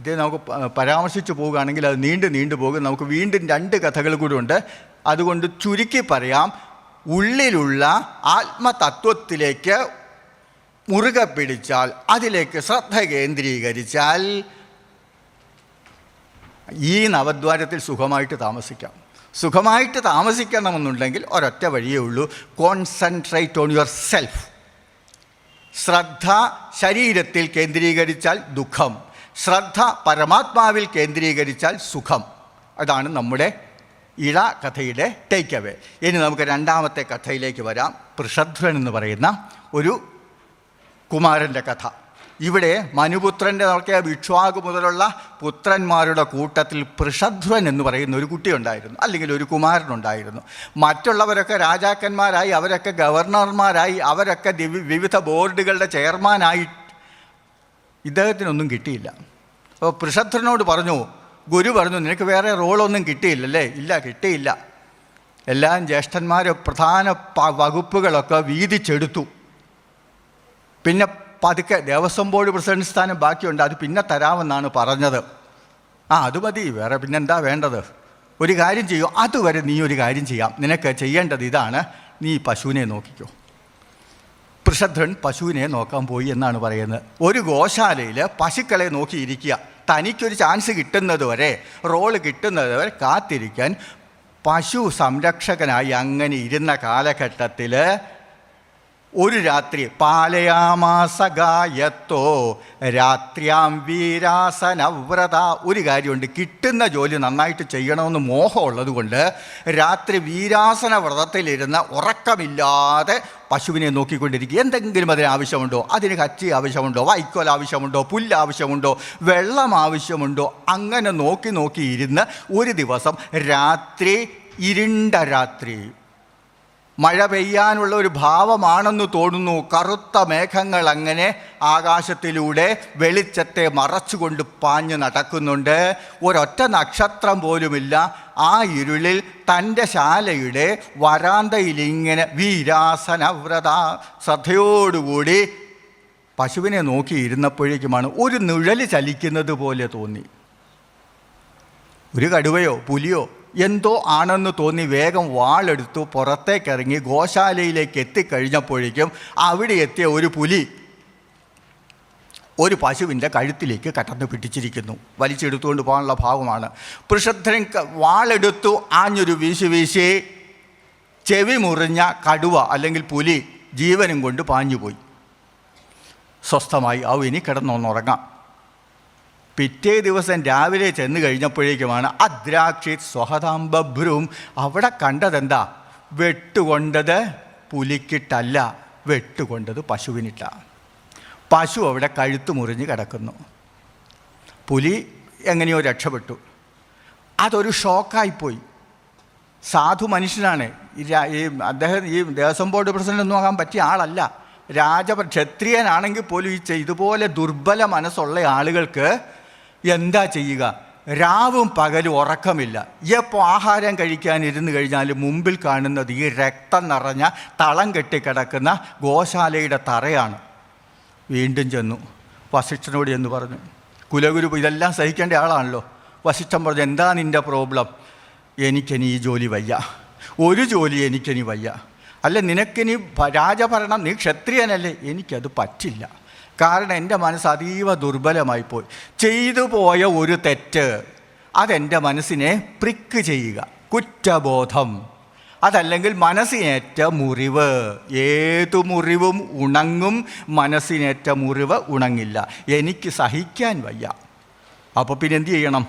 ഇത് നമുക്ക് പരാമർശിച്ചു പോവുകയാണെങ്കിൽ അത് നീണ്ടു പോകും. നമുക്ക് വീണ്ടും 2 കഥകൾ കൂടി ഉണ്ട്. അതുകൊണ്ട് ചുരുക്കി പറയാം, ഉള്ളിലുള്ള ആത്മതത്വത്തിലേക്ക് മുറുകെ പിടിച്ചാൽ, അതിലേക്ക് ശ്രദ്ധ കേന്ദ്രീകരിച്ചാൽ ഈ നവദ്വാരത്തിൽ സുഖമായിട്ട് താമസിക്കാം. സുഖമായിട്ട് താമസിക്കണമെന്നുണ്ടെങ്കിൽ ഒരൊറ്റ വഴിയേ ഉള്ളൂ: കോൺസെൻട്രേറ്റ് ഓൺ യുവർ സെൽഫ്. ശ്രദ്ധ ശരീരത്തിൽ കേന്ദ്രീകരിച്ചാൽ ദുഃഖം, ശ്രദ്ധ പരമാത്മാവിൽ കേന്ദ്രീകരിച്ചാൽ സുഖം. അതാണ് നമ്മുടെ കഥയുടെ ടേക്ക് അവേ. ഇനി നമുക്ക് 2ാമത്തെ കഥയിലേക്ക് വരാം. പൃഷധ്വൻ എന്ന് പറയുന്ന ഒരു കുമാരൻ്റെ കഥ. ഇവിടെ മനുപുത്രൻ്റെ നോക്കിയ വിക്ഷ്വാകു മുതലുള്ള പുത്രന്മാരുടെ കൂട്ടത്തിൽ പൃഷധ്വൻ എന്ന് പറയുന്ന ഒരു കുട്ടിയുണ്ടായിരുന്നു, അല്ലെങ്കിൽ ഒരു കുമാരനുണ്ടായിരുന്നു. മറ്റുള്ളവരൊക്കെ രാജാക്കന്മാരായി, അവരൊക്കെ ഗവർണർമാരായി, അവരൊക്കെ വിവിധ ബോർഡുകളുടെ ചെയർമാനായി. ഇദ്ദേഹത്തിനൊന്നും കിട്ടിയില്ല. അപ്പോൾ പൃഷധ്വനോട് ഗുരു പറഞ്ഞു, നിനക്ക് വേറെ റോളൊന്നും കിട്ടിയില്ലല്ലേ? ഇല്ല, കിട്ടിയില്ല. എല്ലാം ജ്യേഷ്ഠന്മാർ പ്രധാന വകുപ്പുകളൊക്കെ വീതിച്ചെടുത്തു. പിന്നെ പതുക്കെ ദേവസ്വം ബോർഡ് പ്രസിഡന്റ് സ്ഥാനം ബാക്കിയുണ്ട്, അത് പിന്നെ തരാമെന്നാണ് പറഞ്ഞത്. അത് മതി, വേറെ പിന്നെന്താ വേണ്ടത്? ഒരു കാര്യം ചെയ്യൂ, അതുവരെ നീ ഒരു കാര്യം ചെയ്യാം. നിനക്ക് ചെയ്യേണ്ടത് ഇതാണ്, നീ പശുവിനെ നോക്കിക്കോ. പൃഷധ്രൻ പശുവിനെ നോക്കാൻ പോയി എന്നാണ് പറയുന്നത്. ഒരു ഗോശാലയിൽ പശുക്കളെ നോക്കിയിരിക്കുക. തനിക്കൊരു ചാൻസ് കിട്ടുന്നത് വരെ, റോള് കിട്ടുന്നത് വരെ കാത്തിരിക്കാൻ പശു സംരക്ഷകനായി അങ്ങനെ ഇരുന്ന കാലഘട്ടത്തിൽ ഒരു രാത്രി പാലയാമാസഗായത്തോ രാത്രിയാം വീരാസനവ്രത. ഒരു കാര്യമുണ്ട്, കിട്ടുന്ന ജോലി നന്നായിട്ട് ചെയ്യണമെന്ന് മോഹമുള്ളത് കൊണ്ട് രാത്രി വീരാസന വ്രതത്തിലിരുന്ന് ഉറക്കമില്ലാതെ പശുവിനെ നോക്കിക്കൊണ്ടിരിക്കുക. എന്തെങ്കിലും അതിന് ആവശ്യമുണ്ടോ? അതിന് കച്ചി ആവശ്യമുണ്ടോ? വൈക്കോൽ ആവശ്യമുണ്ടോ? പുല്ല് ആവശ്യമുണ്ടോ? വെള്ളം ആവശ്യമുണ്ടോ? അങ്ങനെ നോക്കി ഇരുന്ന് ഒരു ദിവസം രാത്രി, ഇരുണ്ട രാത്രി, മഴ പെയ്യാനുള്ള ഒരു ഭാവമാണെന്ന് തോന്നുന്നു. കറുത്ത മേഘങ്ങൾ അങ്ങനെ ആകാശത്തിലൂടെ വെളിച്ചത്തെ മറച്ചുകൊണ്ട് പാഞ്ഞു നടക്കുന്നുണ്ട്. ഒരൊറ്റ നക്ഷത്രം പോലുമില്ല. ആ ഇരുളിൽ തൻ്റെ ശാലയുടെ വരാന്തയിലിങ്ങനെ വീരാസനവ്രത ശ്രദ്ധയോടുകൂടി പശുവിനെ നോക്കിയിരുന്നപ്പോഴേക്കുമാണ് ഒരു നിഴല് ചലിക്കുന്നത് പോലെ തോന്നി. ഒരു കടുവയോ പുലിയോ എന്തോ ആണെന്ന് തോന്നി വേഗം വാളെടുത്തു പുറത്തേക്കിറങ്ങി ഗോശാലയിലേക്ക് എത്തിക്കഴിഞ്ഞപ്പോഴേക്കും അവിടെ എത്തിയ ഒരു പുലി ഒരു പശുവിൻ്റെ കഴുത്തിലേക്ക് കടന്നു പിടിച്ചിരിക്കുന്നു. വലിച്ചെടുത്തുകൊണ്ട് പോകാനുള്ള ഭാവമാണ്. പൃഷധ്രൻ വാളെടുത്തു ആഞ്ഞൊരു വീശി ചെവി മുറിഞ്ഞ കടുവ അല്ലെങ്കിൽ പുലി ജീവനും കൊണ്ട് പാഞ്ഞുപോയി. സ്വസ്ഥമായി ഇനി കിടന്നൊന്നുറങ്ങാം. പിറ്റേ ദിവസം രാവിലെ ചെന്ന് കഴിഞ്ഞപ്പോഴേക്കുമാണ് അദ്രാക്ഷിത് സ്വഹതാംബഭ്രൂം. അവിടെ കണ്ടതെന്താ? വെട്ടുകൊണ്ടത് പുലിക്കിട്ടല്ല, വെട്ടുകൊണ്ടത് പശുവിനിട്ടാണ്. പശു അവിടെ കഴുത്ത് മുറിഞ്ഞ് കിടക്കുന്നു. പുലി എങ്ങനെയോ രക്ഷപ്പെട്ടു. അതൊരു ഷോക്കായിപ്പോയി. സാധു മനുഷ്യനാണ് അദ്ദേഹം. ഈ ദേവസ്വം ബോർഡ് പ്രസിഡന്റ് ഒന്നും ആകാൻ പറ്റിയ ആളല്ല. ക്ഷത്രിയനാണെങ്കിൽ പോലും ഇതുപോലെ ദുർബല മനസ്സുള്ള ആളുകൾക്ക് എന്താ ചെയ്യുക? രാവും പകലും ഉറക്കമില്ല. എപ്പോൾ ആഹാരം കഴിക്കാനിരുന്ന് കഴിഞ്ഞാൽ മുമ്പിൽ കാണുന്നത് ഈ രക്തം നിറഞ്ഞ തളം കെട്ടിക്കിടക്കുന്ന ഗോശാലയുടെ തറയാണ്. വീണ്ടും ചെന്നു വസിഷ്ഠനോട് എന്ന് പറഞ്ഞു. കുലഗുരു ഇതെല്ലാം സഹിക്കേണ്ട ആളാണല്ലോ. വസിഷ്ഠൻ പറഞ്ഞു, എന്താ നിൻ്റെ പ്രോബ്ലം? എനിക്കിനി ഈ ജോലി വയ്യ, ഒരു ജോലി എനിക്കിനി വയ്യ. അല്ല, നിനക്കിനി രാജഭരണം, നീ ക്ഷത്രിയനല്ലേ? എനിക്കത് പറ്റില്ല. കാരണം എൻ്റെ മനസ്സ് അതീവ ദുർബലമായിപ്പോയി. ചെയ്തു പോയ ഒരു തെറ്റ് അതെൻ്റെ മനസ്സിനെ പ്രിക്ക് ചെയ്യുക, കുറ്റബോധം. അതല്ലെങ്കിൽ മനസ്സിനേറ്റ മുറിവ്. ഏതു മുറിവും ഉണങ്ങും, മനസ്സിനേറ്റ മുറിവ് ഉണങ്ങില്ല. എനിക്ക് സഹിക്കാൻ വയ്യ. അപ്പോൾ പിന്നെ എന്തു ചെയ്യണം?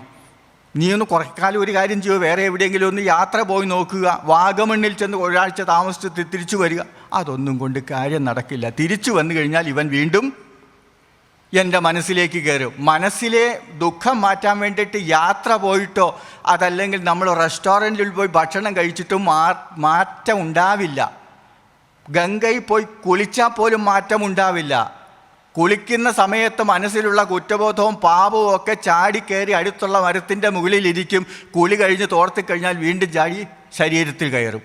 നീ ഒന്ന് കുറക്കാലം ഒരു കാര്യം ചെയ്യുക, വേറെ എവിടെയെങ്കിലും ഒന്ന് യാത്ര പോയി നോക്കുക. വാഗമണ്ണിൽ ചെന്ന് ഒരാഴ്ച താമസിച്ച് തിരിച്ചു വരിക. അതൊന്നും കൊണ്ട് കാര്യം നടക്കില്ല. തിരിച്ചു വന്നു കഴിഞ്ഞാൽ ഇവൻ വീണ്ടും എൻ്റെ മനസ്സിലേക്ക് കയറും. മനസ്സിലെ ദുഃഖം മാറ്റാൻ വേണ്ടിയിട്ട് യാത്ര പോയിട്ടോ അതല്ലെങ്കിൽ നമ്മൾ റെസ്റ്റോറൻറ്റിൽ പോയി ഭക്ഷണം കഴിച്ചിട്ടും മാറ്റം ഉണ്ടാവില്ല. ഗംഗയിൽ പോയി കുളിച്ചാൽ പോലും മാറ്റം ഉണ്ടാവില്ല. കുളിക്കുന്ന സമയത്ത് മനസ്സിലുള്ള കുറ്റബോധവും പാപവും ഒക്കെ ചാടിക്കയറി അടുത്തുള്ള മരത്തിൻ്റെ മുകളിലിരിക്കും. കുളി കഴിഞ്ഞ് തോർത്തിക്കഴിഞ്ഞാൽ വീണ്ടും ചാടി ശരീരത്തിൽ കയറും.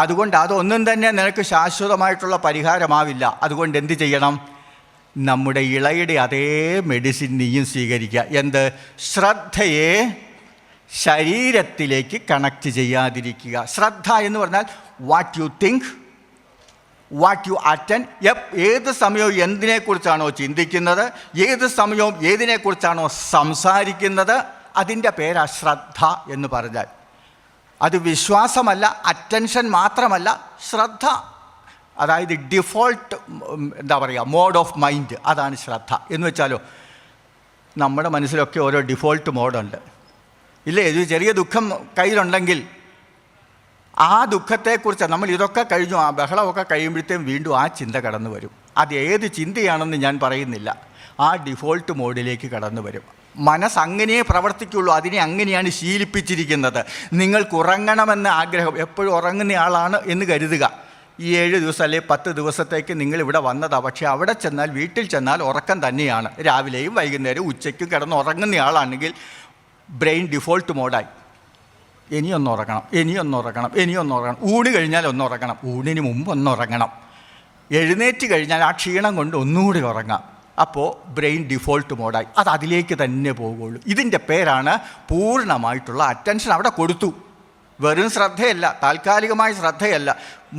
അതുകൊണ്ട് അതൊന്നും തന്നെ നിനക്ക് ശാശ്വതമായിട്ടുള്ള പരിഹാരമാവില്ല. അതുകൊണ്ട് എന്ത് ചെയ്യണം? നമ്മുടെ ഇളയുടെ അതേ മെഡിസിൻ നീയും സ്വീകരിക്കുക. എന്ത്? ശ്രദ്ധയെ ശരീരത്തിലേക്ക് കണക്റ്റ് ചെയ്യാതിരിക്കുക. ശ്രദ്ധ എന്ന് പറഞ്ഞാൽ what you think, what you attend. ഏത് സമയവും എന്തിനെക്കുറിച്ചാണോ ചിന്തിക്കുന്നത്, ഏത് സമയവും ഏതിനെക്കുറിച്ചാണോ സംസാരിക്കുന്നത്, അതിൻ്റെ പേരാ ശ്രദ്ധ എന്ന് പറഞ്ഞാൽ. അത് വിശ്വാസമല്ല, അറ്റൻഷൻ മാത്രമല്ല, ശ്രദ്ധ. അതായത് ഡിഫോൾട്ട് മോഡ് ഓഫ് മൈൻഡ്, അതാണ് ശ്രദ്ധ എന്ന് വെച്ചാലോ. നമ്മുടെ മനസ്സിലൊക്കെ ഓരോ ഡിഫോൾട്ട് മോഡുണ്ട് ഇല്ലേ? ഒരു ചെറിയ ദുഃഖം കയ്യിലുണ്ടെങ്കിൽ ആ ദുഃഖത്തെക്കുറിച്ച് നമ്മൾ ഇതൊക്കെ കഴിഞ്ഞു, ആ ബഹളമൊക്കെ കഴിയുമ്പോഴത്തേക്കും വീണ്ടും ആ ചിന്ത കടന്നു വരും. അത് ഏത് ചിന്തയാണെന്ന് ഞാൻ പറയുന്നില്ല, ആ ഡിഫോൾട്ട് മോഡിലേക്ക് കടന്നു വരും. മനസ്സങ്ങനെയേ പ്രവർത്തിക്കുള്ളൂ, അതിനെ അങ്ങനെയാണ് ശീലിപ്പിച്ചിരിക്കുന്നത്. നിങ്ങൾക്ക് ഉറങ്ങണമെന്ന ആഗ്രഹം, എപ്പോഴും ഉറങ്ങുന്ന ആളാണ് എന്ന് കരുതുക. ഈ 7 ദിവസം അല്ലെങ്കിൽ 10 ദിവസത്തേക്ക് നിങ്ങളിവിടെ വന്നതാണ്. പക്ഷേ അവിടെ ചെന്നാൽ, വീട്ടിൽ ചെന്നാൽ ഉറക്കം തന്നെയാണ്. രാവിലെയും വൈകുന്നേരവും ഉച്ചയ്ക്കും കിടന്ന് ഉറങ്ങുന്ന ആളാണെങ്കിൽ ബ്രെയിൻ ഡിഫോൾട്ട് മോഡായി. ഇനിയൊന്നുറങ്ങണം, ഇനിയൊന്നുറങ്ങണം. ഊണ് കഴിഞ്ഞാൽ ഒന്നുറങ്ങണം, ഊണിന് മുമ്പ് ഒന്നുറങ്ങണം. എഴുന്നേറ്റ് കഴിഞ്ഞാൽ ആ ക്ഷീണം കൊണ്ട് ഒന്നുകൂടി ഉറങ്ങാം. അപ്പോൾ ബ്രെയിൻ ഡിഫോൾട്ട് മോഡായി, അത് അതിലേക്ക് തന്നെ പോകുള്ളൂ. ഇതിൻ്റെ പേരാണ് പൂർണ്ണമായിട്ടുള്ള അറ്റൻഷൻ അവിടെ കൊടുത്തു. വെറും ശ്രദ്ധയല്ല, താൽക്കാലികമായ ശ്രദ്ധയല്ല,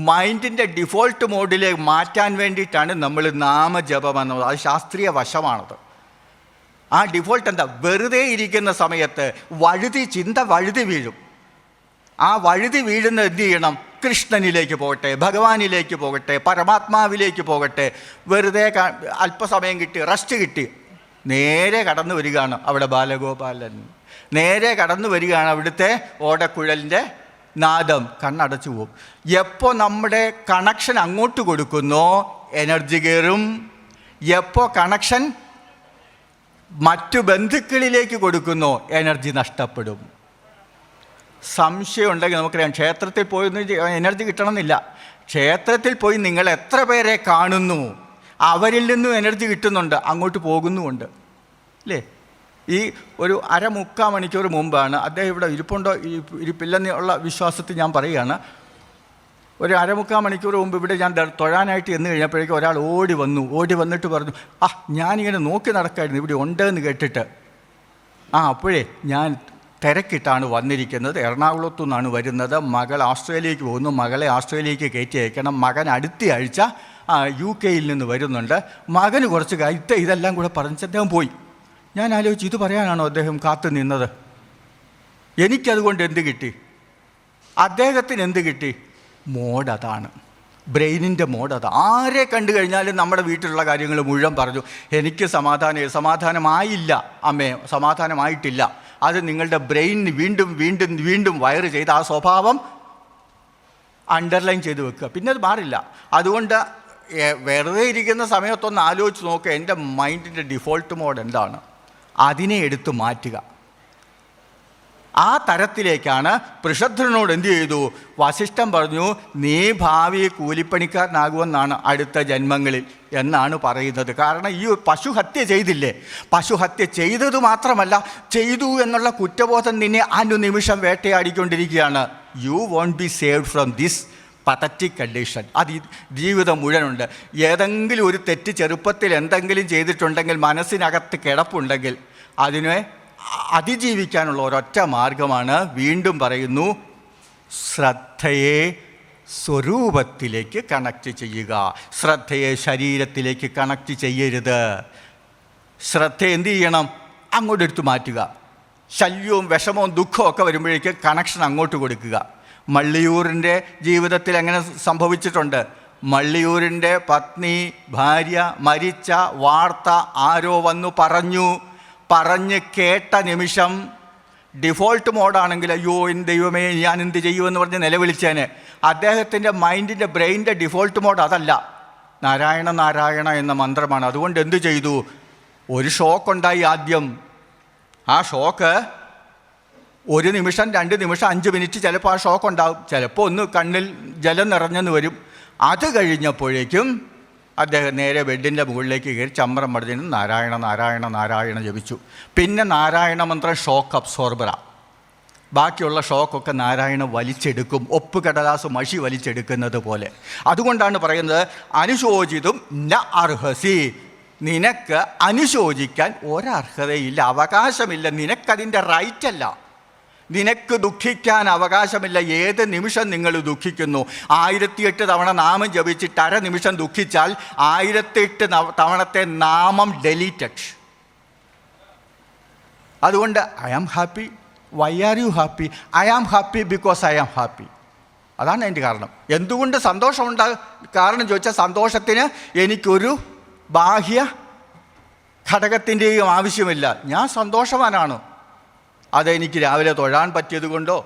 മൈൻഡിൻ്റെ ഡിഫോൾട്ട് മോഡിലേക്ക് മാറ്റാൻ വേണ്ടിയിട്ടാണ് നമ്മൾ നാമജപം എന്നത്. അത് ശാസ്ത്രീയ വശമാണത്. ആ ഡിഫോൾട്ട് എന്താ? വെറുതെ ഇരിക്കുന്ന സമയത്ത് ചിന്ത വഴുതി വീഴും. ആ വഴുതി വീഴുന്നത് എന്ത് ചെയ്യണം? കൃഷ്ണനിലേക്ക് പോകട്ടെ, ഭഗവാനിലേക്ക് പോകട്ടെ, പരമാത്മാവിലേക്ക് പോകട്ടെ. വെറുതെ അല്പസമയം കിട്ടി, റെസ്റ്റ് കിട്ടി, നേരെ കടന്നു വരികയാണ് അവിടെ ബാലഗോപാലൻ. നേരെ കടന്നു വരികയാണ് അവിടുത്തെ ഓടക്കുഴലിൻ്റെ നാദം. കണ്ണടച്ചു പോകും. എപ്പോൾ നമ്മുടെ കണക്ഷൻ അങ്ങോട്ട് കൊടുക്കുന്നോ എനർജി കയറും. എപ്പോൾ കണക്ഷൻ മറ്റു ബന്ധുക്കളിലേക്ക് കൊടുക്കുന്നോ എനർജി നഷ്ടപ്പെടും. സംശയം ഉണ്ടെങ്കിൽ നമുക്കറിയാം, ക്ഷേത്രത്തിൽ പോയി എനർജി കിട്ടണമെന്നില്ല. ക്ഷേത്രത്തിൽ പോയി നിങ്ങൾ എത്ര പേരെ കാണുന്നു, അവരിൽ നിന്നും എനർജി കിട്ടുന്നുണ്ട്, അങ്ങോട്ട് പോകുന്നുമുണ്ട്, അല്ലേ? ഈ ഒരു 3/4 മണിക്കൂർ മുമ്പാണ്, അദ്ദേഹം ഇവിടെ ഇരിപ്പുണ്ടോ ഇരിപ്പില്ലെന്നുള്ള വിശ്വാസത്തിൽ ഞാൻ പറയുകയാണ്, ഒരു 3/4 മണിക്കൂർ മുമ്പ് ഇവിടെ ഞാൻ തൊഴാനായിട്ട് എന്ന് കഴിഞ്ഞപ്പോഴേക്കും ഒരാൾ ഓടി വന്നിട്ട് പറഞ്ഞു, ഞാനിങ്ങനെ നോക്കി നടക്കായിരുന്നു ഇവിടെ ഉണ്ടെന്ന് കേട്ടിട്ട്. അപ്പോഴേ ഞാൻ തിരക്കിട്ടാണ് വന്നിരിക്കുന്നത്, എറണാകുളത്തു നിന്നാണ് വരുന്നത്, മകൾ ഓസ്ട്രേലിയക്ക് പോകുന്നു, മകളെ ഓസ്ട്രേലിയക്ക് കയറ്റി അയക്കണം, മകൻ അടുത്ത ആഴ്ച UK നിന്ന് വരുന്നുണ്ട്, മകന് കുറച്ച് ഇതെല്ലാം കൂടെ പറഞ്ഞ് അദ്ദേഹം പോയി. ഞാൻ ആലോചിച്ചു, ഇത് പറയാനാണോ അദ്ദേഹം കാത്തു നിന്നത്? എനിക്കതുകൊണ്ട് എന്ത് കിട്ടി? അദ്ദേഹത്തിന് എന്ത് കിട്ടി? മോഡ് അതാണ്, ബ്രെയിനിൻ്റെ മോഡ് അത്. ആരെ കണ്ടു കഴിഞ്ഞാലും നമ്മുടെ വീട്ടിലുള്ള കാര്യങ്ങൾ മുഴുവൻ പറഞ്ഞു. എനിക്ക് സമാധാനമായില്ല അമ്മേ, സമാധാനമായിട്ടില്ല. അത് നിങ്ങളുടെ ബ്രെയിനിന് വീണ്ടും വീണ്ടും വീണ്ടും വയറ് ചെയ്ത് ആ സ്വഭാവം അണ്ടർലൈൻ ചെയ്ത് വെക്കുക, പിന്നെ അത് മാറില്ല. അതുകൊണ്ട് വെറുതെ ഇരിക്കുന്ന സമയത്തൊന്ന് ആലോചിച്ച് നോക്കുക, എൻ്റെ മൈൻഡിൻ്റെ ഡിഫോൾട്ട് മോഡ് എന്താണ്, അതിനെ എടുത്ത് മാറ്റുക. ആ തരത്തിലേക്കാണ് പൃഷധ്വനോട് എന്തു ചെയ്തു? വസിഷ്ഠൻ പറഞ്ഞു, നീ ഭാവി കൂലിപ്പണിക്കാരനാകുമെന്നാണ് അടുത്ത ജന്മങ്ങളിൽ എന്നാണ് പറയുന്നത്. കാരണം ഈ പശുഹത്യ ചെയ്തില്ലേ, പശുഹത്യ ചെയ്തത് മാത്രമല്ല, ചെയ്തു എന്നുള്ള കുറ്റബോധം നിന്നെ അനുനിമിഷം വേട്ടയാടിക്കൊണ്ടിരിക്കുകയാണ്. You won't be saved from this pathetic condition. അത് ജീവിതം മുഴുവനുണ്ട്. ഏതെങ്കിലും ഒരു തെറ്റ് ചെറുപ്പത്തിൽ എന്തെങ്കിലും ചെയ്തിട്ടുണ്ടെങ്കിൽ, മനസ്സിനകത്ത് കിടപ്പുണ്ടെങ്കിൽ, അതിനെ അതിജീവിക്കാനുള്ള ഒരൊറ്റ മാർഗമാണ്, വീണ്ടും പറയുന്നു, ശ്രദ്ധയെ സ്വരൂപത്തിലേക്ക് കണക്റ്റ് ചെയ്യുക. ശ്രദ്ധയെ ശരീരത്തിലേക്ക് കണക്റ്റ് ചെയ്യരുത്. ശ്രദ്ധ എന്ത് ചെയ്യണം? അങ്ങോട്ട് എടുത്തു മാറ്റുക. ശല്യവും വിഷമവും ദുഃഖവും ഒക്കെ വരുമ്പോഴേക്ക് കണക്ഷൻ അങ്ങോട്ട് കൊടുക്കുക. മള്ളിയൂരിൻ്റെ ജീവിതത്തിൽ അങ്ങനെ സംഭവിച്ചിട്ടുണ്ട്. മള്ളിയൂരിൻ്റെ ഭാര്യ മരിച്ച വാർത്ത ആരോ വന്നു പറഞ്ഞ് കേട്ട നിമിഷം ഡിഫോൾട്ട് മോഡാണെങ്കിൽ, അയ്യോ ദൈവമേ ഞാൻ എന്ത് ചെയ്യുമെന്ന് പറഞ്ഞ് നിലവിളിച്ചേനെ. അദ്ദേഹത്തിൻ്റെ മൈൻഡിൻ്റെ ബ്രെയിനിൻ്റെ ഡിഫോൾട്ട് മോഡ് അതല്ല, നാരായണ നാരായണ എന്ന മന്ത്രമാണ്. അതുകൊണ്ട് എന്തു ചെയ്തു? ഒരു ഷോക്കുണ്ടായി ആദ്യം. ആ ഷോക്ക് 1 നിമിഷം, 2 നിമിഷം, 5 മിനിറ്റ് ചിലപ്പോൾ ആ ഷോക്ക് ഉണ്ടാകും. ചിലപ്പോൾ ഒന്ന് കണ്ണിൽ ജലം നിറഞ്ഞെന്ന് വരും. അത് കഴിഞ്ഞപ്പോഴേക്കും അദ്ദേഹം നേരെ ബെഡിൻ്റെ മുകളിലേക്ക് കയറി ചമ്രം പടഞ്ഞു നാരായണ നാരായണ നാരായണ ജപിച്ചു. പിന്നെ നാരായണ മന്ത്രം ഷോക്ക് അബ്സോർബറാണ്. ബാക്കിയുള്ള ഷോക്കൊക്കെ നാരായണ വലിച്ചെടുക്കും, ഒപ്പ് കടലാസ് മഷി വലിച്ചെടുക്കുന്നത് പോലെ. അതുകൊണ്ടാണ് പറയുന്നത്, അനുശോചിതും ന അർഹസി. നിനക്ക് അനുശോചിക്കാൻ ഒരർഹതയില്ല, അവകാശമില്ല. നിനക്കതിൻ്റെ റൈറ്റല്ല. നിനക്ക് ദുഃഖിക്കാൻ അവകാശമില്ല. ഏത് നിമിഷം നിങ്ങൾ ദുഃഖിക്കുന്നു. 1008 തവണ നാമം ജപിച്ചിട്ട് നിമിഷം ദുഃഖിച്ചാൽ 1008 തവണത്തെ നാമം ഡെലീറ്റഡ്. അതുകൊണ്ട് I am happy. Why are you happy? I am happy because I am happy. അതാണ് എൻ്റെ കാരണം. എന്തുകൊണ്ട് സന്തോഷമുണ്ടാകും? കാരണം ചോദിച്ചാൽ, സന്തോഷത്തിന് എനിക്കൊരു ബാഹ്യ ഘടകത്തിൻ്റെയും ആവശ്യമില്ല. ഞാൻ സന്തോഷവാനാണ്. അതെനിക്ക് രാവിലെ തൊഴാൻ പറ്റിയത് കൊണ്ടോ,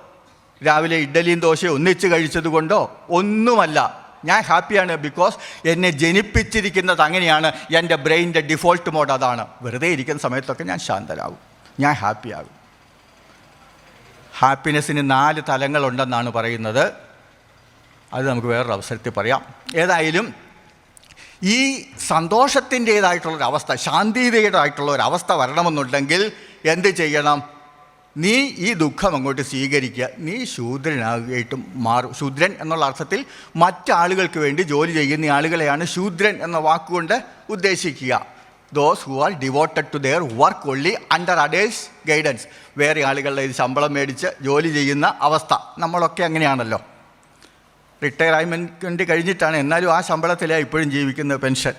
രാവിലെ ഇഡ്ഡലിയും ദോശയും ഒന്നിച്ച് കഴിച്ചത് കൊണ്ടോ ഒന്നുമല്ല. ഞാൻ ഹാപ്പിയാണ്. ബിക്കോസ് എന്നെ ജനിപ്പിച്ചിരിക്കുന്നത് അങ്ങനെയാണ്. എൻ്റെ ബ്രെയിനിൻ്റെ ഡിഫോൾട്ട് മോഡ് അതാണ്. വെറുതെ ഇരിക്കുന്ന സമയത്തൊക്കെ ഞാൻ ശാന്തരാകും, ഞാൻ ഹാപ്പിയാകും. ഹാപ്പിനെസ്സിന് 4 തലങ്ങളുണ്ടെന്നാണ് പറയുന്നത്. അത് നമുക്ക് വേറൊരു അവസരത്തിൽ പറയാം. ഏതായാലും ഈ സന്തോഷത്തിൻ്റേതായിട്ടുള്ളൊരവസ്ഥ, ശാന്തിയുടേതായിട്ടുള്ളൊരവസ്ഥ വരണമെന്നുണ്ടെങ്കിൽ എന്ത് ചെയ്യണം? നീ ഈ ദുഃഖം അങ്ങോട്ട് സ്വീകരിക്കുക. നീ ശൂദ്രനായിട്ടും മാറും. ശൂദ്രൻ എന്നുള്ള അർത്ഥത്തിൽ മറ്റാളുകൾക്ക് വേണ്ടി ജോലി ചെയ്യുന്ന ആളുകളെയാണ് ശൂദ്രൻ എന്ന വാക്കുകൊണ്ട് ഉദ്ദേശിക്കുക. Those who are devoted to their work only under others guidance. വേറെ ആളുകളുടെ ഇത് ശമ്പളം മേടിച്ച് ജോലി ചെയ്യുന്ന അവസ്ഥ. നമ്മളൊക്കെ അങ്ങനെയാണല്ലോ. റിട്ടയർമെൻറ്റ് കഴിഞ്ഞിട്ടാണ്, എന്നാലും ആ ശമ്പളത്തിലാണ് ഇപ്പോഴും ജീവിക്കുന്ന പെൻഷൻ.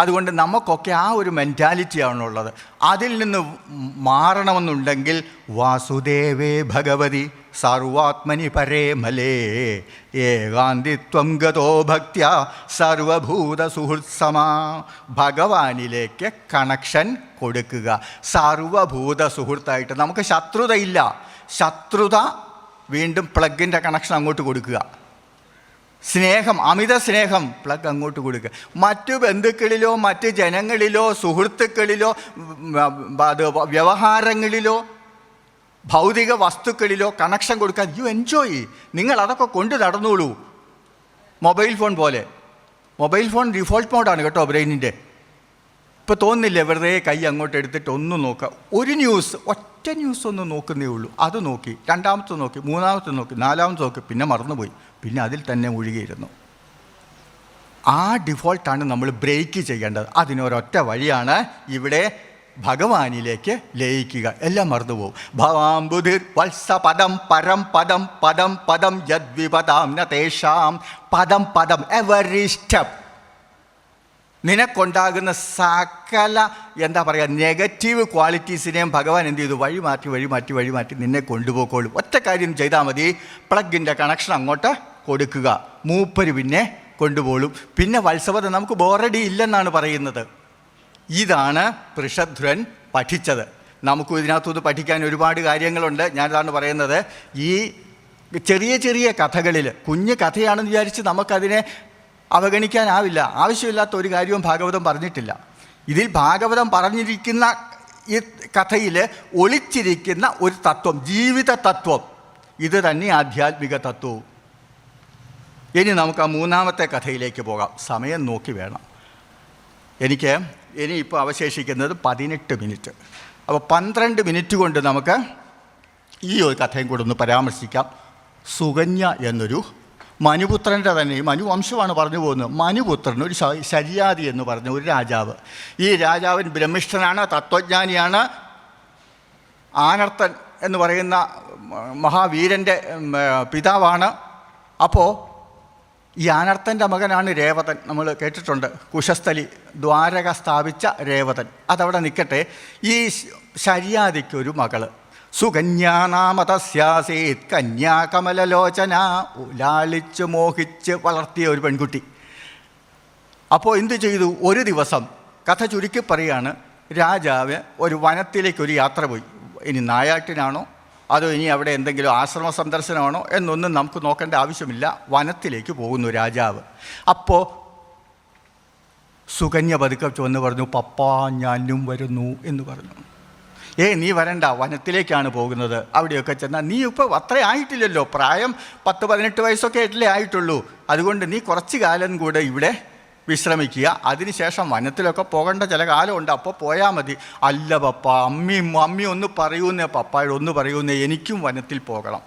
അതുകൊണ്ട് നമുക്കൊക്കെ ആ ഒരു മെൻറ്റാലിറ്റിയാണുള്ളത്. അതിൽ നിന്ന് മാറണമെന്നുണ്ടെങ്കിൽ വാസുദേവേ ഭഗവതി സർവാത്മനി പരേ മലേ ഏകാന്തിത്വം ഗതോ ഭക്ത്യ സർവഭൂത സുഹൃത്സമാ. ഭഗവാനിലേക്ക് കണക്ഷൻ കൊടുക്കുക, സർവഭൂത സുഹൃത്തായിട്ട്. നമുക്ക് ശത്രുതയില്ല. ശത്രുത വീണ്ടും പ്ലഗിൻ്റെ കണക്ഷൻ അങ്ങോട്ട് കൊടുക്കുക. സ്നേഹം, അമിത സ്നേഹം പ്ലഗ് അങ്ങോട്ട് കൊടുക്കുക. മറ്റു ബന്ധുക്കളിലോ മറ്റ് ജനങ്ങളിലോ സുഹൃത്തുക്കളിലോ അത് വ്യവഹാരങ്ങളിലോ ഭൗതിക വസ്തുക്കളിലോ കണക്ഷൻ കൊടുക്കാൻ യു എൻജോയ്. നിങ്ങൾ അതൊക്കെ കൊണ്ട് നടന്നോളൂ. മൊബൈൽ ഫോൺ പോലെ. മൊബൈൽ ഫോൺ ഡിഫോൾട്ട് മോഡാണ് കേട്ടോ ബ്രെയിനിൻ്റെ. ഇപ്പോൾ തോന്നുന്നില്ലേ വെറുതെ കൈ അങ്ങോട്ട് എടുത്തിട്ട് ഒന്നും നോക്കുക. ഒരു ന്യൂസ്, ഒറ്റ ന്യൂസ് ഒന്ന് നോക്കുന്നേ ഉള്ളൂ. അത് നോക്കി, രണ്ടാമത്തെ നോക്കി, മൂന്നാമത്തെ നോക്കി, നാലാമത്തെ നോക്കി, പിന്നെ മറന്നുപോയി, പിന്നെ അതിൽ തന്നെ മുഴുകിയിരുന്നു. ആ ഡിഫോൾട്ടാണ് നമ്മൾ ബ്രേക്ക് ചെയ്യേണ്ടത്. അതിനൊരൊറ്റ വഴിയാണ് ഇവിടെ ഭഗവാനിലേക്ക് ലയിക്കുക. എല്ലാം മറന്നുപോകും. ഭവാംബുധിർ വത്സ പദം പരം പദം പദം പദം യദ്വിപദാം ന തേഷാം. പദം പദം, എവറി സ്റ്റെപ്പ്. നിനക്കുണ്ടാകുന്ന സകല എന്താ പറയുക നെഗറ്റീവ് ക്വാളിറ്റീസിനെയും ഭഗവാൻ എന്ത് ചെയ്തു? വഴി മാറ്റി വഴി മാറ്റി വഴി മാറ്റി നിന്നെ കൊണ്ടുപോയിക്കോളും. ഒറ്റ കാര്യം ചെയ്താൽ മതി, പ്ലഗിൻ്റെ കണക്ഷൻ അങ്ങോട്ട് കൊടുക്കുക. മൂപ്പര് പിന്നെ കൊണ്ടുപോകും. പിന്നെ വത്സവത നമുക്ക് ബോറടി ഇല്ലെന്നാണ് പറയുന്നത്. ഇതാണ് പൃഷധ്വൻ പഠിച്ചത്. നമുക്കും ഇതിനകത്തുനിന്ന് പഠിക്കാൻ ഒരുപാട് കാര്യങ്ങളുണ്ട്. ഞാനിതാണ് പറയുന്നത്, ഈ ചെറിയ ചെറിയ കഥകളിൽ, കുഞ്ഞ് കഥയാണെന്ന് വിചാരിച്ച് നമുക്കതിനെ അവഗണിക്കാനാവില്ല. ആവശ്യമില്ലാത്ത ഒരു കാര്യവും ഭാഗവതം പറഞ്ഞിട്ടില്ല. ഇതിൽ ഭാഗവതം പറഞ്ഞിരിക്കുന്ന ഈ കഥയിൽ ഒളിച്ചിരിക്കുന്ന ഒരു തത്വം, ജീവിത തത്വം, ഇത് തന്നെ ആധ്യാത്മിക തത്വവും. ഇനി നമുക്ക് ആ മൂന്നാമത്തെ കഥയിലേക്ക് പോകാം. സമയം നോക്കി വേണം. ഇനിയിപ്പോൾ അവശേഷിക്കുന്നത് 18 മിനിറ്റ്. അപ്പോൾ 12 മിനിറ്റ് കൊണ്ട് നമുക്ക് ഈ ഒരു കഥയും കൂടെ ഒന്ന് പരാമർശിക്കാം. സുകന്യ എന്നൊരു മനുപുത്രൻ്റെ തന്നെ, മനുവംശമാണ് പറഞ്ഞു പോകുന്നത്. മനുപുത്രൻ, ഒരു ശര്യാദി എന്ന് പറഞ്ഞ ഒരു രാജാവ്. ഈ രാജാവിൻ ബ്രഹ്മിഷ്ഠനാണ്, തത്വജ്ഞാനിയാണ്. ആനർത്തൻ എന്ന് പറയുന്ന മഹാവീരൻ്റെ പിതാവാണ്. അപ്പോൾ ഈ ആനർത്തൻ്റെ മകനാണ് രേവതൻ. നമ്മൾ കേട്ടിട്ടുണ്ട്, കുശസ്ഥലി, ദ്വാരക സ്ഥാപിച്ച രേവതൻ. അതവിടെ നിൽക്കട്ടെ. ഈ ശര്യാദിക്കൊരു മകള് സുകന്യാനാമതസ്യാസീത് കന്യാകമലലോചന, ലാളിച്ച് മോഹിച്ച് വളർത്തിയ ഒരു പെൺകുട്ടി. അപ്പോൾ എന്തു ചെയ്തു? ഒരു ദിവസം, കഥ ചുരുക്കി പറയുകയാണ്, രാജാവ് ഒരു വനത്തിലേക്കൊരു യാത്ര പോയി. ഇനി നായാട്ടിനാണോ അതോ ഇനി അവിടെ എന്തെങ്കിലും ആശ്രമ സന്ദർശനമാണോ എന്നൊന്നും നമുക്ക് നോക്കേണ്ട ആവശ്യമില്ല. വനത്തിലേക്ക് പോകുന്നു രാജാവ്. അപ്പോൾ സുകന്യ പതുക്കെ വന്ന് പറഞ്ഞു, പപ്പാ ഞാനും വരുന്നു എന്ന് പറഞ്ഞു. നീ വരണ്ട, വനത്തിലേക്കാണ് പോകുന്നത്. അവിടെയൊക്കെ ചെന്നാൽ നീ ഇപ്പോൾ അത്ര ആയിട്ടില്ലല്ലോ, പ്രായം 10-18 വയസ്സൊക്കെ ആയിട്ടല്ലേ ആയിട്ടുള്ളൂ. അതുകൊണ്ട് നീ കുറച്ച് കാലം കൂടെ ഇവിടെ വിശ്രമിക്കുക. അതിനുശേഷം വനത്തിലൊക്കെ പോകേണ്ട ചില കാലമുണ്ട്, അപ്പോൾ പോയാൽ മതി. അല്ല പപ്പ, അമ്മി ഒന്ന് പറയൂന്നേ, പപ്പായോട് ഒന്ന് പറയൂന്നേ, എനിക്കും വനത്തിൽ പോകണം.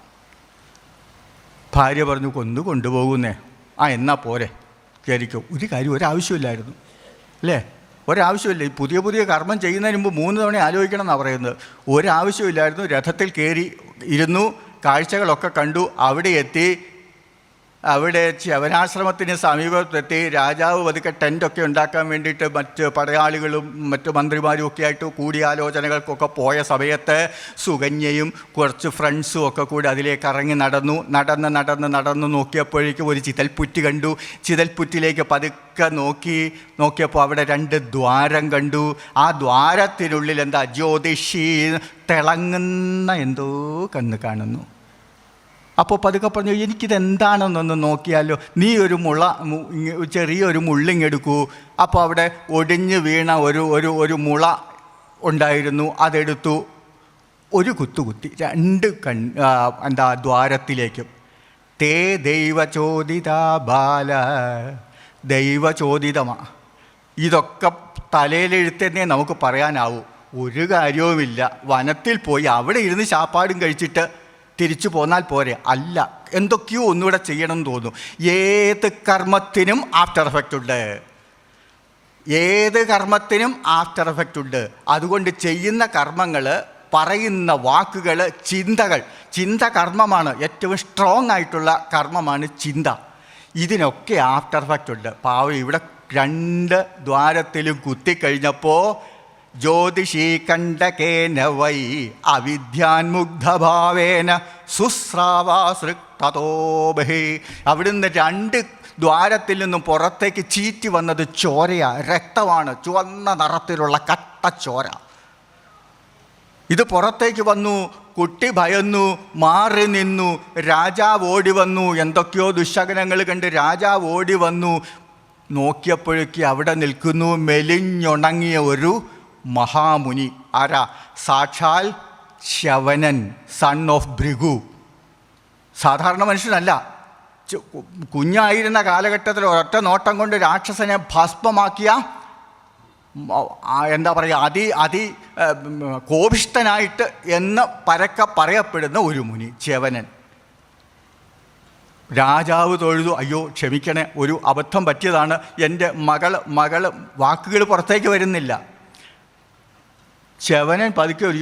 ഭാര്യ പറഞ്ഞു, കൊണ്ടുപോകുന്നേ. എന്നാൽ പോരെ, കയറിക്കോ. ഒരു കാര്യം, ഒരാവശ്യമില്ലായിരുന്നു അല്ലേ? ഒരാവശ്യമില്ല. ഈ പുതിയ കർമ്മം ചെയ്യുന്നതിന് മുമ്പ് 3 തവണ ആലോചിക്കണം എന്നാണ് പറയുന്നത്. ഒരാവശ്യമില്ലായിരുന്നു. രഥത്തിൽ കയറി ഇരുന്നു, കാഴ്ചകളൊക്കെ കണ്ടു. അവിടെ എത്തി. അവിടെ ശവനാശ്രമത്തിന് സമീപത്തെത്തി. രാജാവ് പതുക്കെ ടെൻറ്റൊക്കെ ഉണ്ടാക്കാൻ വേണ്ടിയിട്ട് മറ്റ് പടയാളികളും മറ്റ് മന്ത്രിമാരും ഒക്കെ ആയിട്ട് കൂടിയാലോചനകൾക്കൊക്കെ പോയ സമയത്ത് സുകന്യയും കുറച്ച് ഫ്രണ്ട്സും ഒക്കെ കൂടി അതിലേക്ക് ഇറങ്ങി നടന്ന് നോക്കിയപ്പോഴേക്കും ഒരു ചിതൽപ്പുറ്റ് കണ്ടു. ചിതൽപ്പുറ്റിലേക്ക് പതുക്കെ നോക്കിയപ്പോൾ അവിടെ 2 ദ്വാരം കണ്ടു. ആ ദ്വാരത്തിനുള്ളിൽ എന്താ, ജ്യോതിഷി തിളങ്ങുന്ന എന്തോ കണ്ണ് കാണുന്നു. അപ്പോൾ പതുക്കെ പറഞ്ഞു, എനിക്കിതെന്താണെന്നൊന്ന് നോക്കിയാലോ. നീ ഒരു ചെറിയൊരു മുള്ളിങ്ങെടുക്കൂ. അപ്പോൾ അവിടെ ഒടിഞ്ഞു വീണ ഒരു മുള ഉണ്ടായിരുന്നു. അതെടുത്തു, ഒരു കുത്തി 2 ദ്വാരത്തിലേക്കും. തേ ദൈവചോദിത ബാല, ദൈവചോദിതമാ. ഇതൊക്കെ തലയിലെഴുത്തന്നെ നമുക്ക് പറയാനാവൂ. ഒരു കാര്യവുമില്ല. വനത്തിൽ പോയി അവിടെ ഇരുന്ന് ശാപ്പാടും കഴിച്ചിട്ട് തിരിച്ചു പോന്നാൽ പോരെ? അല്ല, എന്തൊക്കെയോ ഒന്നുകൂടെ ചെയ്യണം എന്ന് തോന്നുന്നു. ഏത് കർമ്മത്തിനും ആഫ്റ്റർ എഫക്റ്റ് ഉണ്ട്. ഏത് കർമ്മത്തിനും ആഫ്റ്റർ എഫക്റ്റ് ഉണ്ട്. അതുകൊണ്ട് ചെയ്യുന്ന കർമ്മങ്ങൾ, പറയുന്ന വാക്കുകൾ, ചിന്ത കർമ്മമാണ്. ഏറ്റവും സ്ട്രോങ് ആയിട്ടുള്ള കർമ്മമാണ് ചിന്ത. ഇതിനൊക്കെ ആഫ്റ്റർ എഫക്റ്റ് ഉണ്ട്. പാവം ഇവിടെ 2 ദ്വാരത്തിലും കുത്തിക്കഴിഞ്ഞപ്പോൾ ജ്യോതിഷീ കണ്ഠകേന വൈ അവിദ്യാൻമുഗ്ധഭാവേന സുസ്രാവാസൃക്തതോബഹി. അവിടുന്ന് 2 ദ്വാരത്തിൽ നിന്നും പുറത്തേക്ക് ചീറ്റി വന്നത് ചോരയാണ്, രക്തമാണ്, ചുവന്ന നിറത്തിലുള്ള കട്ടച്ചോര. ഇത് പുറത്തേക്ക് വന്നു. കുട്ടി ഭയന്നു, മാറി നിന്നു. രാജാവ് ഓടി വന്നു. എന്തൊക്കെയോ ദുശകനങ്ങൾ കണ്ട് രാജാവ് ഓടി വന്നു. നോക്കിയപ്പോഴേക്ക് അവിടെ നിൽക്കുന്നു മെലിഞ്ഞുണങ്ങിയ ഒരു മഹാമുനി. ആരാ? സാക്ഷാൽ ശവനൻ, സൺ ഓഫ് ഭൃഗു. സാധാരണ മനുഷ്യനല്ല. കുഞ്ഞായിരുന്ന കാലഘട്ടത്തിൽ ഒരൊറ്റ നോട്ടം കൊണ്ട് രാക്ഷസനെ ഭസ്മമാക്കിയ, എന്താ പറയുക, കോപിഷ്ഠനായിട്ട് എന്ന് പരക്കെ പറയപ്പെടുന്ന ഒരു മുനി, ച്യവനൻ. രാജാവ് തൊഴുതു. അയ്യോ ക്ഷമിക്കണേ, ഒരു അബദ്ധം പറ്റിയതാണ്. എൻ്റെ മകൾ വാക്കുകൾ പുറത്തേക്ക് വരുന്നില്ല. ച്യവനൻ പതുക്കെ ഒരു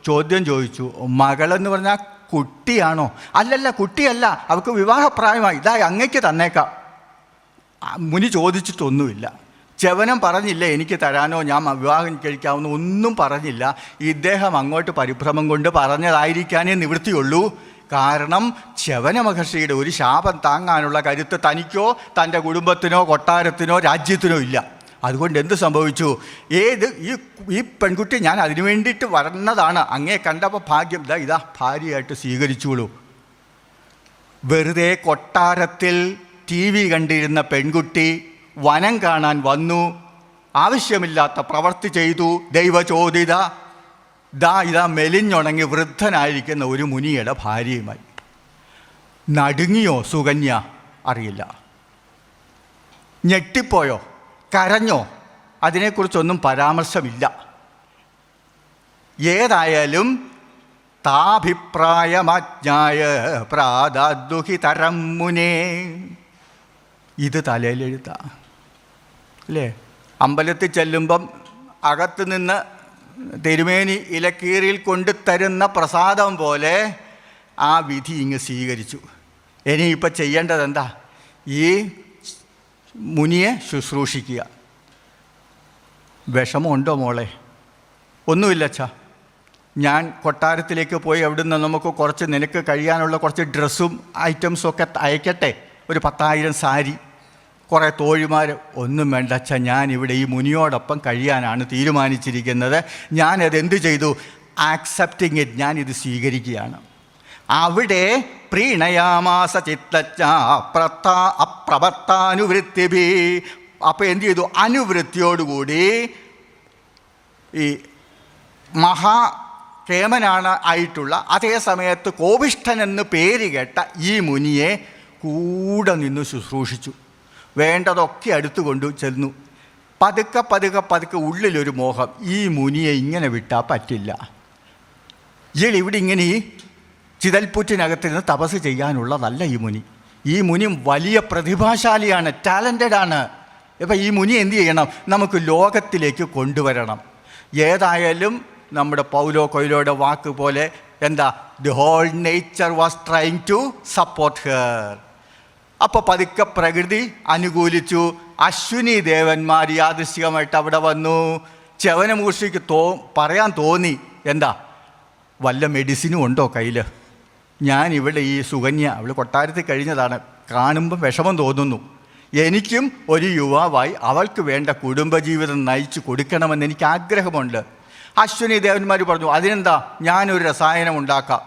ചോദ്യം ചോദിച്ചു. മകളെന്ന് പറഞ്ഞാൽ കുട്ടിയാണോ? അല്ലല്ല, കുട്ടിയല്ല, അവൾക്ക് വിവാഹപ്രായമായി, ഇതാ അങ്ങയ്ക്ക് തന്നേക്കാം. മുനി ചോദിച്ചിട്ടൊന്നുമില്ല. ച്യവനൻ പറഞ്ഞില്ല എനിക്ക് തരാനോ ഞാൻ വിവാഹം കഴിക്കാവുന്ന ഒന്നും പറഞ്ഞില്ല. ഇദ്ദേഹം അങ്ങോട്ട് പരിഭ്രമം കൊണ്ട് പറഞ്ഞതായിരിക്കാനേ നിവൃത്തിയുള്ളൂ. കാരണം ച്യവന മഹർഷിയുടെ ഒരു ശാപം താങ്ങാനുള്ള കരുത്ത് തനിക്കോ തൻ്റെ കുടുംബത്തിനോ കൊട്ടാരത്തിനോ രാജ്യത്തിനോ ഇല്ല. അതുകൊണ്ട് എന്ത് സംഭവിച്ചു? ഈ പെൺകുട്ടി ഞാൻ അതിനു വേണ്ടിയിട്ട് വരണതാണ്, അങ്ങേ കണ്ടപ്പോൾ ഭാഗ്യം, ഇതാ ഭാര്യയായിട്ട് സ്വീകരിച്ചോളൂ. വെറുതെ കൊട്ടാരത്തിൽ TV കണ്ടിരുന്ന പെൺകുട്ടി വനം കാണാൻ വന്നു. ആവശ്യമില്ലാത്ത പ്രവൃത്തി ചെയ്തു. ദൈവചോദിത. ഇതാ മെലിഞ്ഞുണങ്ങി വൃദ്ധനായിരിക്കുന്ന ഒരു മുനിയുടെ ഭാര്യയുമായി. നടുങ്ങിയോ സുകന്യ? അറിയില്ല. ഞെട്ടിപ്പോയോ? കരഞ്ഞോ? അതിനെക്കുറിച്ചൊന്നും പരാമർശമില്ല. ഏതായാലും താഭിപ്രായമജ്ഞായ പ്രാദാദുഹിതരം മുനേ. ഇത് തലയിലെഴുത്ത അല്ലേ? അമ്പലത്തിൽ ചെല്ലുമ്പം അകത്ത് നിന്ന് തിരുമേനി ഇലക്കീറിയിൽ കൊണ്ടുതരുന്ന പ്രസാദം പോലെ ആ വിധി ഇങ്ങ് സ്വീകരിച്ചു. ഇനിയിപ്പോൾ ചെയ്യേണ്ടത് എന്താ? ഈ മുനിയെ ശുശ്രൂഷിക്കുക. വിഷമമുണ്ടോ മോളെ? ഒന്നുമില്ല അച്ഛാ, ഞാൻ കൊട്ടാരത്തിലേക്ക് പോയി അവിടുന്ന് നമുക്ക് നിനക്ക് കഴിയാനുള്ള കുറച്ച് ഡ്രസ്സും ഐറ്റംസും ഒക്കെ അയക്കട്ടെ. ഒരു 10,000 സാരി, കുറേ തോഴിമാർ. ഒന്നും വേണ്ട അച്ഛാ, ഞാനിവിടെ ഈ മുനിയോടൊപ്പം കഴിയാനാണ് തീരുമാനിച്ചിരിക്കുന്നത്. ഞാനതെന്ത് ചെയ്തു? ആക്സെപ്റ്റിങ് ഇറ്റ്, ഞാനിത് സ്വീകരിക്കുകയാണ്. അവിടെ പ്രീണയാമാസ ചിത്തജ്ഞ അപ്രവർത്താനുവൃത്തിഭി. അപ്പോൾ എന്ത് ചെയ്തു? അനുവൃത്തിയോടുകൂടി ഈ മഹാകേമനാണ് ആയിട്ടുള്ള, അതേ സമയത്ത് കോപിഷ്ഠനെന്ന് പേര് കേട്ട ഈ മുനിയെ കൂടെ നിന്ന് ശുശ്രൂഷിച്ചു. വേണ്ടതൊക്കെ അടുത്തു കൊണ്ടു ചെന്നു. പതുക്കെ ഉള്ളിലൊരു മോഹം, ഈ മുനിയെ ഇങ്ങനെ വിട്ടാൽ പറ്റില്ല. ഇവിടെ ഇങ്ങനെ ഈ ചിതൽപ്പുറ്റിനകത്തിരുന്ന് തപസ് ചെയ്യാനുള്ളതല്ല ഈ മുനി വലിയ പ്രതിഭാശാലിയാണ്, ടാലൻറ്റഡാണ്. ഇപ്പം ഈ മുനി എന്ത് ചെയ്യണം? നമുക്ക് ലോകത്തിലേക്ക് കൊണ്ടുവരണം. ഏതായാലും നമ്മുടെ പൗലോ കൊയ്ലോയുടെ വാക്ക് പോലെ എന്താ, the whole nature was trying to support her. അപ്പോൾ പതുക്കെ പ്രകൃതി അനുകൂലിച്ചു. അശ്വിനി ദേവന്മാർ യാദൃശ്ചികമായിട്ട് അവിടെ വന്നു. ച്യവനമൂർഷിക്ക് പറയാൻ തോന്നി, എന്താ വല്ല മെഡിസിനും ഉണ്ടോ കയ്യിൽ? ഞാനിവിടെ ഈ സുകന്യ, അവൾ കൊട്ടാരത്തിൽ കഴിഞ്ഞതാണ്, കാണുമ്പം വിഷമം തോന്നുന്നു. എനിക്കും ഒരു യുവാവായി അവൾക്ക് വേണ്ട കുടുംബജീവിതം നയിച്ചു കൊടുക്കണമെന്ന് എനിക്ക് ആഗ്രഹമുണ്ട്. അശ്വിനി ദേവന്മാർ പറഞ്ഞു, അതിനെന്താ, ഞാനൊരു രസായനം ഉണ്ടാക്കാം.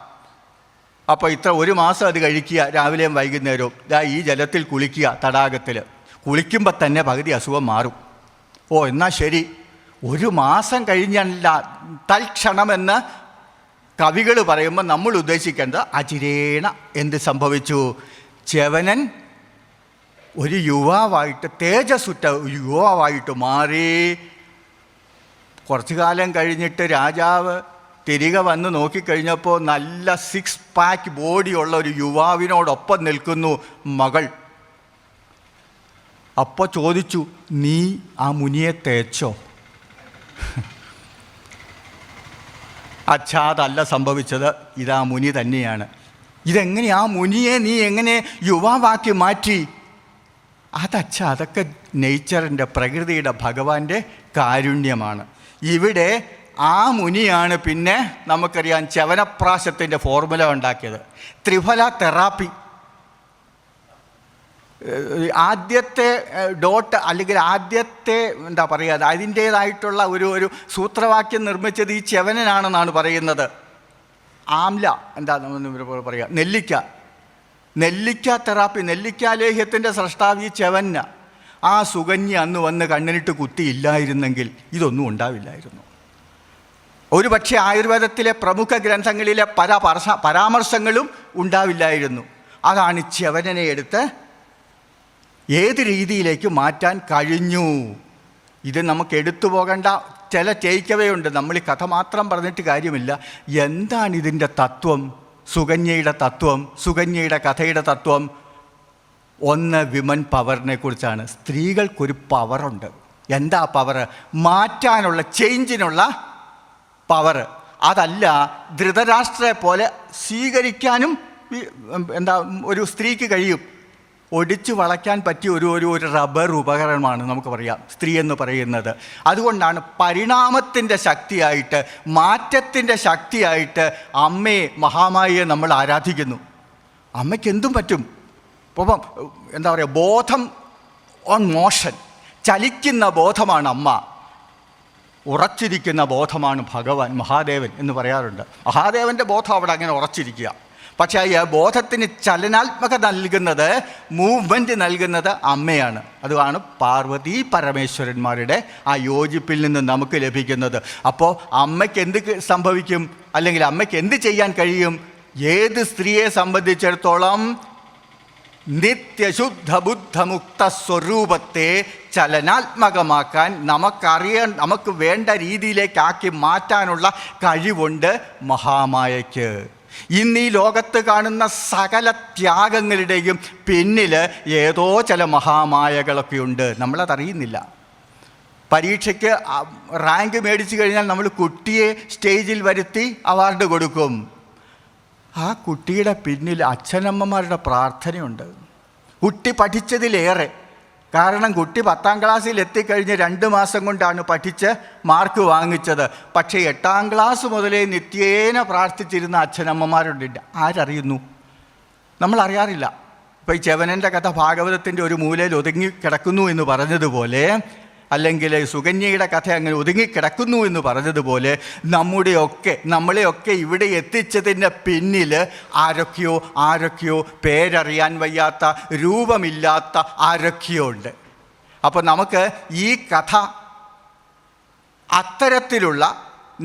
അപ്പോൾ ഒരു മാസം അത് കഴിക്കുക, രാവിലെയും വൈകുന്നേരവും. ഈ ജലത്തിൽ കുളിക്കുക, തടാകത്തിൽ കുളിക്കുമ്പോൾ തന്നെ പകുതി അസുഖം മാറും. എന്നാൽ ശരി. 1 മാസം കഴിഞ്ഞല്ല, തൽക്ഷണമെന്ന് കവികൾ പറയുമ്പോൾ നമ്മൾ ഉദ്ദേശിക്കേണ്ടത് അചിരേണ എന്ത് സംഭവിച്ചു? ച്യവനൻ ഒരു യുവാവായിട്ട്, തേജസ്സുറ്റ ഒരു യുവാവായിട്ട് മാറി. കുറച്ചു കാലം കഴിഞ്ഞിട്ട് രാജാവ് തിരികെ വന്ന് നോക്കിക്കഴിഞ്ഞപ്പോൾ നല്ല 6 പാക്ക് ബോഡിയുള്ള ഒരു യുവാവിനോടൊപ്പം നിൽക്കുന്നു മകൾ. അപ്പോൾ ചോദിച്ചു, നീ ആ മുനിയെ തേച്ചോ? അച്ഛാ, അതല്ല സംഭവിച്ചത്, ഇതാ മുനി തന്നെയാണ്. ഇതെങ്ങനെ ആ മുനിയെ നീ എങ്ങനെ യുവാവാക്കി മാറ്റി? അതച്ഛാ, അതൊക്കെ നേച്ചറിൻ്റെ, പ്രകൃതിയുടെ, ഭഗവാന്റെ കാരുണ്യമാണ്. ഇവിടെ ആ മുനിയാണ് പിന്നെ നമുക്കറിയാം ച്യവനപ്രാശത്തിൻ്റെ ഫോർമുല ഉണ്ടാക്കിയത്, ത്രിഫല തെറാപ്പി. ആദ്യത്തെ ഡോട്ട് അല്ലെങ്കിൽ ആദ്യത്തെ എന്താ പറയുക, അതിൻ്റേതായിട്ടുള്ള ഒരു സൂത്രവാക്യം നിർമ്മിച്ചത് ഈ ച്യവനനാണെന്നാണ് പറയുന്നത്. ആംല എന്താ പറയുക, നെല്ലിക്ക തെറാപ്പി, നെല്ലിക്കാലേഹ്യത്തിൻ്റെ സ്രഷ്ടാവ് ഈ ച്യവന. ആ സുകന്യ അന്ന് വന്ന് കണ്ണിനിട്ട് കുത്തിയില്ലായിരുന്നെങ്കിൽ ഇതൊന്നും ഉണ്ടാവില്ലായിരുന്നു. ഒരു പക്ഷേ ആയുർവേദത്തിലെ പ്രമുഖ ഗ്രന്ഥങ്ങളിലെ പല പരാമർശങ്ങളും ഉണ്ടാവില്ലായിരുന്നു. അതാണ് ച്യവനനെ എടുത്ത് ഏത് രീതിയിലേക്ക് മാറ്റാൻ കഴിഞ്ഞു. ഇത് നമുക്ക് എടുത്തു പോകേണ്ട ചില ടേക്കവേ ഉണ്ട്. നമ്മൾ ഈ കഥ മാത്രം പറഞ്ഞിട്ട് കാര്യമില്ല. എന്താണ് ഇതിൻ്റെ തത്വം? സുകന്യയുടെ തത്വം, സുകന്യയുടെ കഥയുടെ തത്വം. ഒന്ന്, വിമൻ പവറിനെ കുറിച്ചാണ്. സ്ത്രീകൾക്കൊരു പവറുണ്ട്. എന്താ പവർ? മാറ്റാനുള്ള, ചേഞ്ചിനുള്ള പവർ. അതല്ല ധൃതരാഷ്ട്രയെ പോലെ സ്വീകരിക്കാനും എന്താ ഒരു സ്ത്രീക്ക് കഴിയും. ഒടിച്ചു വളയ്ക്കാൻ പറ്റിയ ഒരു റബ്ബർ ഉപകരണമാണ് നമുക്ക് പറയാം സ്ത്രീ എന്ന് പറയുന്നത്. അതുകൊണ്ടാണ് പരിണാമത്തിൻ്റെ ശക്തിയായിട്ട്, മാറ്റത്തിൻ്റെ ശക്തിയായിട്ട് അമ്മയെ, മഹാമായിയെ നമ്മൾ ആരാധിക്കുന്നു. അമ്മയ്ക്ക് എന്തും പറ്റും. അപ്പം എന്താ പറയുക, ബോധം ഓൺ മോഷൻ, ചലിക്കുന്ന ബോധമാണ് അമ്മ. ഉറച്ചിരിക്കുന്ന ബോധമാണ് ഭഗവാൻ, മഹാദേവൻ എന്ന് പറയാറുണ്ട്. മഹാദേവൻ്റെ ബോധം അവിടെ അങ്ങനെ ഉറച്ചിരിക്കുക. പക്ഷേ ആ ബോധത്തിന് ചലനാത്മകത നൽകുന്നത്, മൂവ്മെൻറ്റ് നൽകുന്നത് അമ്മയാണ്. അതുമാണ് പാർവതി പരമേശ്വരന്മാരുടെ ആ യോജിപ്പിൽ നിന്ന് നമുക്ക് ലഭിക്കുന്നത്. അപ്പോൾ അമ്മയ്ക്ക് എന്ത് സംഭവിക്കും, അല്ലെങ്കിൽ അമ്മയ്ക്ക് എന്ത് ചെയ്യാൻ കഴിയും? ഏത് സ്ത്രീയെ സംബന്ധിച്ചിടത്തോളം നിത്യശുദ്ധബുദ്ധമുക്ത സ്വരൂപത്തെ ചലനാത്മകമാക്കാൻ, നമുക്ക് വേണ്ട രീതിയിലേക്കാക്കി മാറ്റാനുള്ള കഴിവുണ്ട് മഹാമായയ്ക്ക്. ഇന്ന് ഈ ലോകത്ത് കാണുന്ന സകല ത്യാഗങ്ങളുടെയും പിന്നിൽ ഏതോ ചില മഹാമായകളൊക്കെ ഉണ്ട്, നമ്മളതറിയുന്നില്ല. പരീക്ഷയ്ക്ക് റാങ്ക് മേടിച്ചു കഴിഞ്ഞാൽ നമ്മൾ കുട്ടിയെ സ്റ്റേജിൽ വരുത്തി അവാർഡ് കൊടുക്കും. ആ കുട്ടിയുടെ പിന്നിൽ അച്ഛനമ്മമാരുടെ പ്രാർത്ഥനയുണ്ട്. കുട്ടി പഠിച്ചതിലേറെ. കാരണം കുട്ടി 10ാം ക്ലാസ്സിൽ എത്തിക്കഴിഞ്ഞ് 2 മാസം കൊണ്ടാണ് പഠിച്ച് മാർക്ക് വാങ്ങിച്ചത്. പക്ഷേ 8ാം ക്ലാസ് മുതലേ നിത്യേന പ്രാർത്ഥിച്ചിരുന്ന അച്ഛനമ്മമാരുണ്ട്. ആരറിയുന്നു? നമ്മളറിയാറില്ല. ഇപ്പോൾ ഈ ച്യവനൻ്റെ കഥ ഭാഗവതത്തിൻ്റെ ഒരു മൂലയിൽ ഒതുങ്ങിക്കിടക്കുന്നു എന്ന് പറഞ്ഞതുപോലെ, അല്ലെങ്കിൽ സുകന്യയുടെ കഥ അങ്ങനെ ഒതുങ്ങിക്കിടക്കുന്നു എന്ന് പറഞ്ഞതുപോലെ, നമ്മളെയൊക്കെ ഇവിടെ എത്തിച്ചതിൻ്റെ പിന്നിൽ ആരൊക്കെയോ പേരറിയാൻ വയ്യാത്ത, രൂപമില്ലാത്ത ആരൊക്കെയോ ഉണ്ട്. അപ്പോൾ നമുക്ക് ഈ കഥ അത്തരത്തിലുള്ള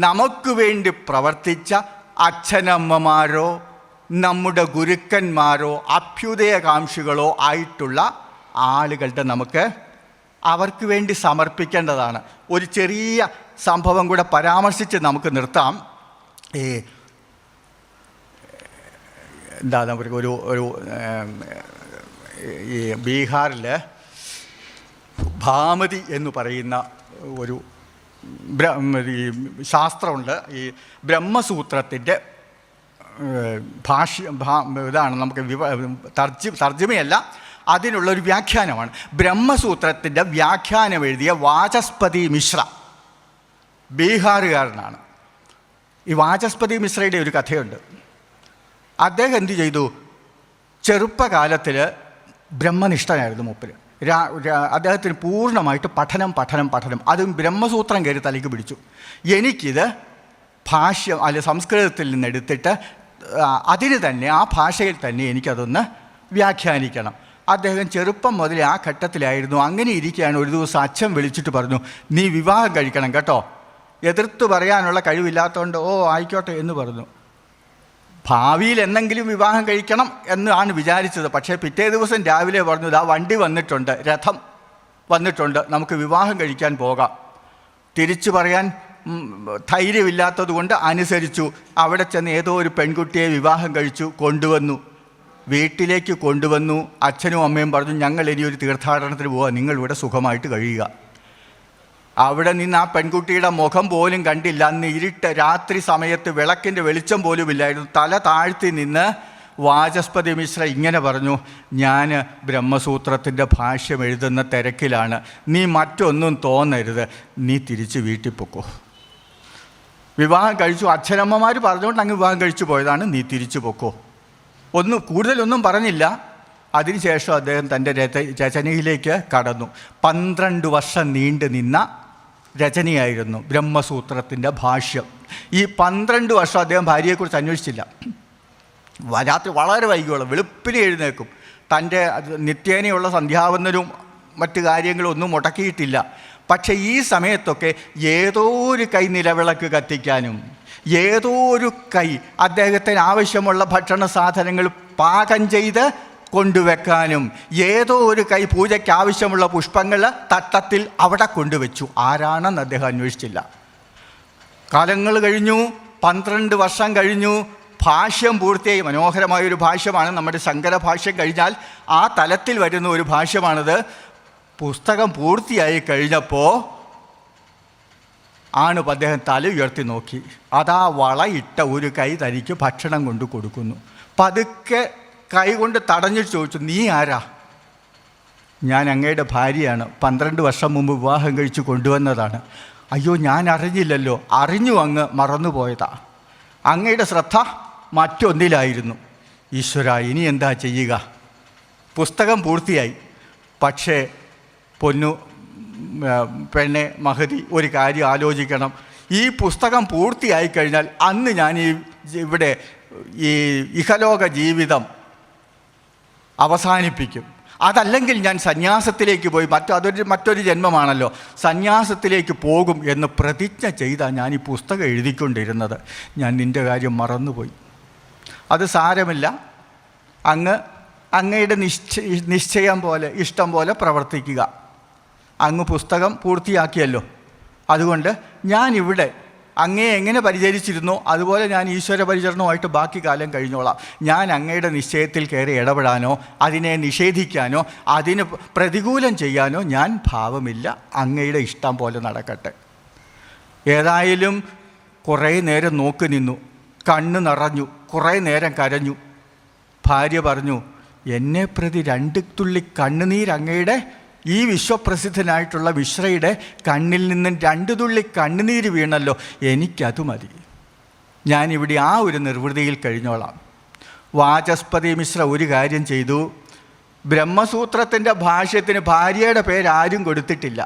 നമുക്ക് വേണ്ടി പ്രവർത്തിച്ച അച്ഛനമ്മമാരോ നമ്മുടെ ഗുരുക്കന്മാരോ അഭ്യുദയകാംക്ഷികളോ ആയിട്ടുള്ള ആളുകളുടെ നമുക്ക് അവർക്ക് വേണ്ടി സമർപ്പിക്കേണ്ടതാണ്. ഒരു ചെറിയ സംഭവം കൂടെ പരാമർശിച്ച് നമുക്ക് നിർത്താം. എന്താ നമുക്ക് ഈ ബീഹാറിൽ ഭാമതി എന്ന് പറയുന്ന ഒരു ഈ ശാസ്ത്രമുണ്ട്. ഈ ബ്രഹ്മസൂത്രത്തിൻ്റെ ഇതാണ് നമുക്ക് തർജ്ജിമയല്ല, അതിനുള്ളൊരു വ്യാഖ്യാനമാണ്. ബ്രഹ്മസൂത്രത്തിൻ്റെ വ്യാഖ്യാനം എഴുതിയ വാചസ്പതി മിശ്ര ബീഹാറുകാരനാണ്. ഈ വാചസ്പതി മിശ്രയുടെ ഒരു കഥയുണ്ട്. അദ്ദേഹം എന്തു ചെയ്തു? ചെറുപ്പകാലത്തിൽ ബ്രഹ്മനിഷ്ഠനായിരുന്നു മൂപ്പര്. അദ്ദേഹത്തിന് പൂർണ്ണമായിട്ട് പഠനം. അതും ബ്രഹ്മസൂത്രം കയറി തലയ്ക്ക് പിടിച്ചു. എനിക്കിത് ഭാഷ്യം സംസ്കൃതത്തിൽ നിന്നെടുത്തിട്ട് അതിന് തന്നെ, ആ ഭാഷയിൽ തന്നെ എനിക്കതൊന്ന് വ്യാഖ്യാനിക്കണം. അദ്ദേഹം ചെറുപ്പം മുതലേ ആ ഘട്ടത്തിലായിരുന്നു. അങ്ങനെ ഇരിക്കുകയാണ്. ഒരു ദിവസം അച്ഛൻ വിളിച്ചിട്ട് പറഞ്ഞു, നീ വിവാഹം കഴിക്കണം കേട്ടോ. എതിർത്ത് പറയാനുള്ള കഴിവില്ലാത്തതുകൊണ്ട് ആയിക്കോട്ടെ എന്ന് പറഞ്ഞു. ഭാവിയിൽ എന്നെങ്കിലും വിവാഹം കഴിക്കണം എന്നാണ് വിചാരിച്ചത്. പക്ഷേ പിറ്റേ ദിവസം രാവിലെ പറഞ്ഞു, ഇതാ വണ്ടി വന്നിട്ടുണ്ട്, രഥം വന്നിട്ടുണ്ട്, നമുക്ക് വിവാഹം കഴിക്കാൻ പോകാം. തിരിച്ചു പറയാൻ ധൈര്യമില്ലാത്തത് കൊണ്ട് അനുസരിച്ചു. അവിടെ ചെന്ന് ഏതോ ഒരു പെൺകുട്ടിയെ വിവാഹം കഴിച്ചു കൊണ്ടുവന്നു. വീട്ടിലേക്ക് കൊണ്ടുവന്നു. അച്ഛനും അമ്മയും പറഞ്ഞു, ഞങ്ങൾ ഇനി ഒരു തീർത്ഥാടനത്തിന് പോവാം, നിങ്ങളിവിടെ സുഖമായിട്ട് കഴിയുക. അവിടെ നിന്ന് ആ പെൺകുട്ടിയുടെ മുഖം പോലും കണ്ടില്ല. അന്ന് ഇരുട്ട്, രാത്രി സമയത്ത് വിളക്കിൻ്റെ വെളിച്ചം പോലും ഇല്ലായിരുന്നു. തല താഴ്ത്തി നിന്ന് വാചസ്പതി മിശ്ര ഇങ്ങനെ പറഞ്ഞു, ഞാൻ ബ്രഹ്മസൂത്രത്തിൻ്റെ ഭാഷ്യം എഴുതുന്ന തിരക്കിലാണ്, നീ മറ്റൊന്നും തോന്നരുത്, നീ തിരിച്ച് വീട്ടിൽ പൊക്കോ. വിവാഹം കഴിച്ചു, അച്ഛനമ്മമാർ പറഞ്ഞുകൊണ്ട് അങ്ങ് വിവാഹം കഴിച്ചു പോയതാണ്, നീ തിരിച്ചു പൊക്കോ. കൂടുതലൊന്നും പറഞ്ഞില്ല. അതിനുശേഷം അദ്ദേഹം തൻ്റെ രചനയിലേക്ക് കടന്നു. 12 വർഷം നീണ്ടു നിന്ന രചനയായിരുന്നു ബ്രഹ്മസൂത്രത്തിൻ്റെ ഭാഷ്യം. ഈ 12 വർഷം അദ്ദേഹം ഭാര്യയെക്കുറിച്ച് അന്വേഷിച്ചില്ല. രാത്രി വളരെ വൈകിയോളം വെളുപ്പിന് എഴുന്നേൽക്കും. തൻ്റെ നിത്യേനയുള്ള സന്ധ്യാവന്തനും മറ്റു കാര്യങ്ങളും ഒന്നും മുടക്കിയിട്ടില്ല. പക്ഷേ ഈ സമയത്തൊക്കെ ഏതോ ഒരു കൈ നിലവിളക്ക് കത്തിക്കാനും, ഏതോ ഒരു കൈ അദ്ദേഹത്തിന് ആവശ്യമുള്ള ഭക്ഷണ സാധനങ്ങൾ പാകം ചെയ്ത് കൊണ്ടുവെക്കാനും, ഏതോ ഒരു കൈ പൂജയ്ക്ക് ആവശ്യമുള്ള പുഷ്പങ്ങൾ തട്ടത്തിൽ അവിടെ കൊണ്ടുവച്ചു. ആരാണെന്ന് അദ്ദേഹം അന്വേഷിച്ചില്ല. കാലങ്ങൾ കഴിഞ്ഞു, 12 വർഷം കഴിഞ്ഞു, ഭാഷ്യം പൂർത്തിയായി. മനോഹരമായൊരു ഭാഷ്യമാണ് നമ്മുടെ ശങ്കര ഭാഷ്യം. കഴിഞ്ഞാൽ ആ തലത്തിൽ വരുന്ന ഒരു ഭാഷ്യമാണിത്. പുസ്തകം പൂർത്തിയായി കഴിഞ്ഞപ്പോൾ അദ്ദേഹം തല ഉയർത്തി നോക്കി. അതാ വളയിട്ട ഒരു കൈ തനിക്ക് ഭക്ഷണം കൊണ്ട് കൊടുക്കുന്നു. പതുക്കെ കൈ കൊണ്ട് തടഞ്ഞിട്ട് ചോദിച്ചു, നീ ആരാ? ഞാൻ അങ്ങയുടെ ഭാര്യയാണ്, 12 വർഷം മുമ്പ് വിവാഹം കഴിച്ച് കൊണ്ടുവന്നതാണ്. അയ്യോ, ഞാൻ അറിഞ്ഞില്ലല്ലോ. അറിഞ്ഞു, അങ്ങ് മറന്നുപോയതാ. അങ്ങയുടെ ശ്രദ്ധ മറ്റൊന്നിലായിരുന്നു. ഈശ്വര, ഇനി എന്താ ചെയ്യുക? പുസ്തകം പൂർത്തിയായി. പക്ഷേ പൊന്നു പെണ്ണെ മഹതി, ഒരു കാര്യം ആലോചിക്കണം. ഈ പുസ്തകം പൂർത്തിയായി കഴിഞ്ഞാൽ അന്ന് ഞാൻ ഇവിടെ ഈ ഇഹലോക ജീവിതം അവസാനിപ്പിക്കും. അതല്ലെങ്കിൽ ഞാൻ സന്യാസത്തിലേക്ക് പോയി, മറ്റൊരു ജന്മമാണല്ലോ, സന്യാസത്തിലേക്ക് പോകും എന്ന് പ്രതിജ്ഞ ചെയ്താണ് ഞാൻ ഈ പുസ്തകം എഴുതിക്കൊണ്ടിരുന്നത്. ഞാൻ നിൻ്റെ കാര്യം മറന്നുപോയി. അത് സാരമില്ല, അങ്ങയുടെ നിശ്ചയം പോലെ, ഇഷ്ടം പോലെ പ്രവർത്തിക്കുക. അങ്ങ് പുസ്തകം പൂർത്തിയാക്കിയല്ലോ, അതുകൊണ്ട് ഞാനിവിടെ അങ്ങയെ എങ്ങനെ പരിചരിച്ചിരുന്നോ അതുപോലെ ഞാൻ ഈശ്വര പരിചരണവുമായിട്ട് ബാക്കി കാലം കഴിഞ്ഞോളാം. ഞാൻ അങ്ങയുടെ നിശ്ചയത്തിൽ കയറി ഇടപെടാനോ അതിനെ നിഷേധിക്കാനോ അതിന് പ്രതികൂലം ചെയ്യാനോ ഞാൻ ഭാവമില്ല. അങ്ങയുടെ ഇഷ്ടം പോലെ നടക്കട്ടെ. ഏതായാലും കുറേ നേരം നോക്കി നിന്നു. കണ്ണ് നിറഞ്ഞു. കുറേ നേരം കരഞ്ഞു. ഭാര്യ പറഞ്ഞു, എന്നെ പ്രതി 2 തുള്ളി കണ്ണുനീരങ്ങയുടെ ഈ വിശ്വപ്രസിദ്ധനായിട്ടുള്ള മിശ്രയുടെ കണ്ണിൽ നിന്നും 2 തുള്ളി കണ്ണുനീര് വീണല്ലോ, എനിക്കത് മതി. ഞാനിവിടെ ആ ഒരു നിർവൃതിയിൽ കഴിഞ്ഞോളാം. വാചസ്പതി മിശ്ര ഒരു കാര്യം ചെയ്തു. ബ്രഹ്മസൂത്രത്തിൻ്റെ ഭാഷ്യത്തിന് ഭാര്യയുടെ പേര് ആരും കൊടുത്തിട്ടില്ല,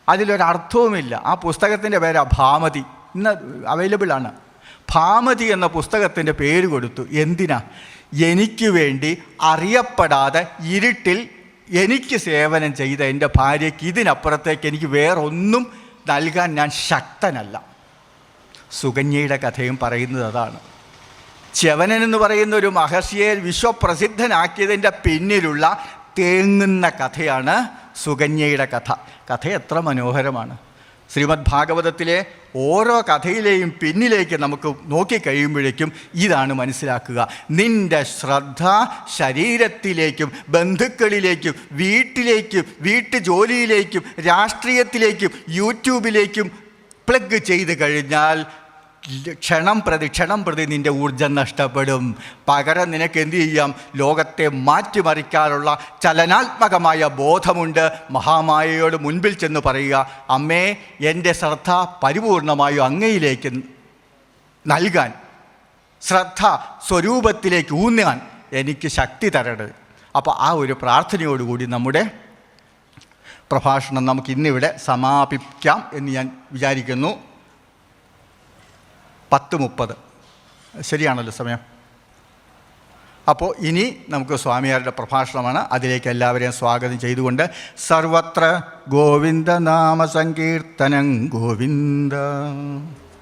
അതിലൊരർത്ഥവുമില്ല. ആ പുസ്തകത്തിൻ്റെ പേരാ ഭാമതി. ഇന്ന് അവൈലബിളാണ്. ഭാമതി എന്ന പുസ്തകത്തിൻ്റെ പേര് കൊടുത്തു. എന്തിനാ? എനിക്ക് വേണ്ടി അറിയപ്പെടാതെ ഇരുട്ടിൽ എനിക്ക് സേവനം ചെയ്ത എൻ്റെ ഭാര്യയ്ക്ക് ഇതിനപ്പുറത്തേക്ക് എനിക്ക് വേറൊന്നും നൽകാൻ ഞാൻ ശക്തനല്ല. സുകന്യയുടെ കഥയും പറയുന്നത് അതാണ്. ച്യവനൻ എന്ന് പറയുന്ന ഒരു മഹർഷിയെ വിശ്വപ്രസിദ്ധനാക്കിയതിൻ്റെ പിന്നിലുള്ള തേങ്ങുന്ന കഥയാണ് സുകന്യയുടെ കഥ. കഥ എത്ര മനോഹരമാണ്! ശ്രീമദ് ഭാഗവതത്തിലെ ഓരോ കഥയിലെയും പിന്നിലേക്ക് നമുക്ക് നോക്കിക്കഴിയുമ്പോഴേക്കും ഇതാണ് മനസ്സിലാക്കുക. നിൻ്റെ ശ്രദ്ധ ശരീരത്തിലേക്കും ബന്ധുക്കളിലേക്കും വീട്ടിലേക്കും വീട്ടുജോലിയിലേക്കും രാഷ്ട്രീയത്തിലേക്കും യൂട്യൂബിലേക്കും പ്ലഗ് ചെയ്ത് കഴിഞ്ഞാൽ ക്ഷണം പ്രതി നിൻ്റെ ഊർജം നഷ്ടപ്പെടും. പകരം നിനക്ക് എന്തു ചെയ്യാം? ലോകത്തെ മാറ്റിമറിക്കാനുള്ള ചലനാത്മകമായ ബോധമുണ്ട്. മഹാമായയോട് മുൻപിൽ ചെന്ന് പറയുക, അമ്മേ, എൻ്റെ ശ്രദ്ധ പരിപൂർണമായും അങ്ങയിലേക്ക് നൽകാൻ, ശ്രദ്ധ സ്വരൂപത്തിലേക്ക് ഊന്നാൻ എനിക്ക് ശക്തി തരരുത്. അപ്പോൾ ആ ഒരു പ്രാർത്ഥനയോടുകൂടി നമ്മുടെ പ്രഭാഷണം നമുക്ക് ഇന്നിവിടെ സമാപിക്കാം എന്ന് ഞാൻ വിചാരിക്കുന്നു. 10:30 ശരിയാണല്ലോ സമയം? അപ്പോൾ ഇനി നമുക്ക് സ്വാമിയാരുടെ പ്രഭാഷണമാണ്. അതിലേക്ക് എല്ലാവരെയും സ്വാഗതം ചെയ്തുകൊണ്ട് സർവത്ര ഗോവിന്ദ നാമ സങ്കീർത്തനം ഗോവിന്ദ.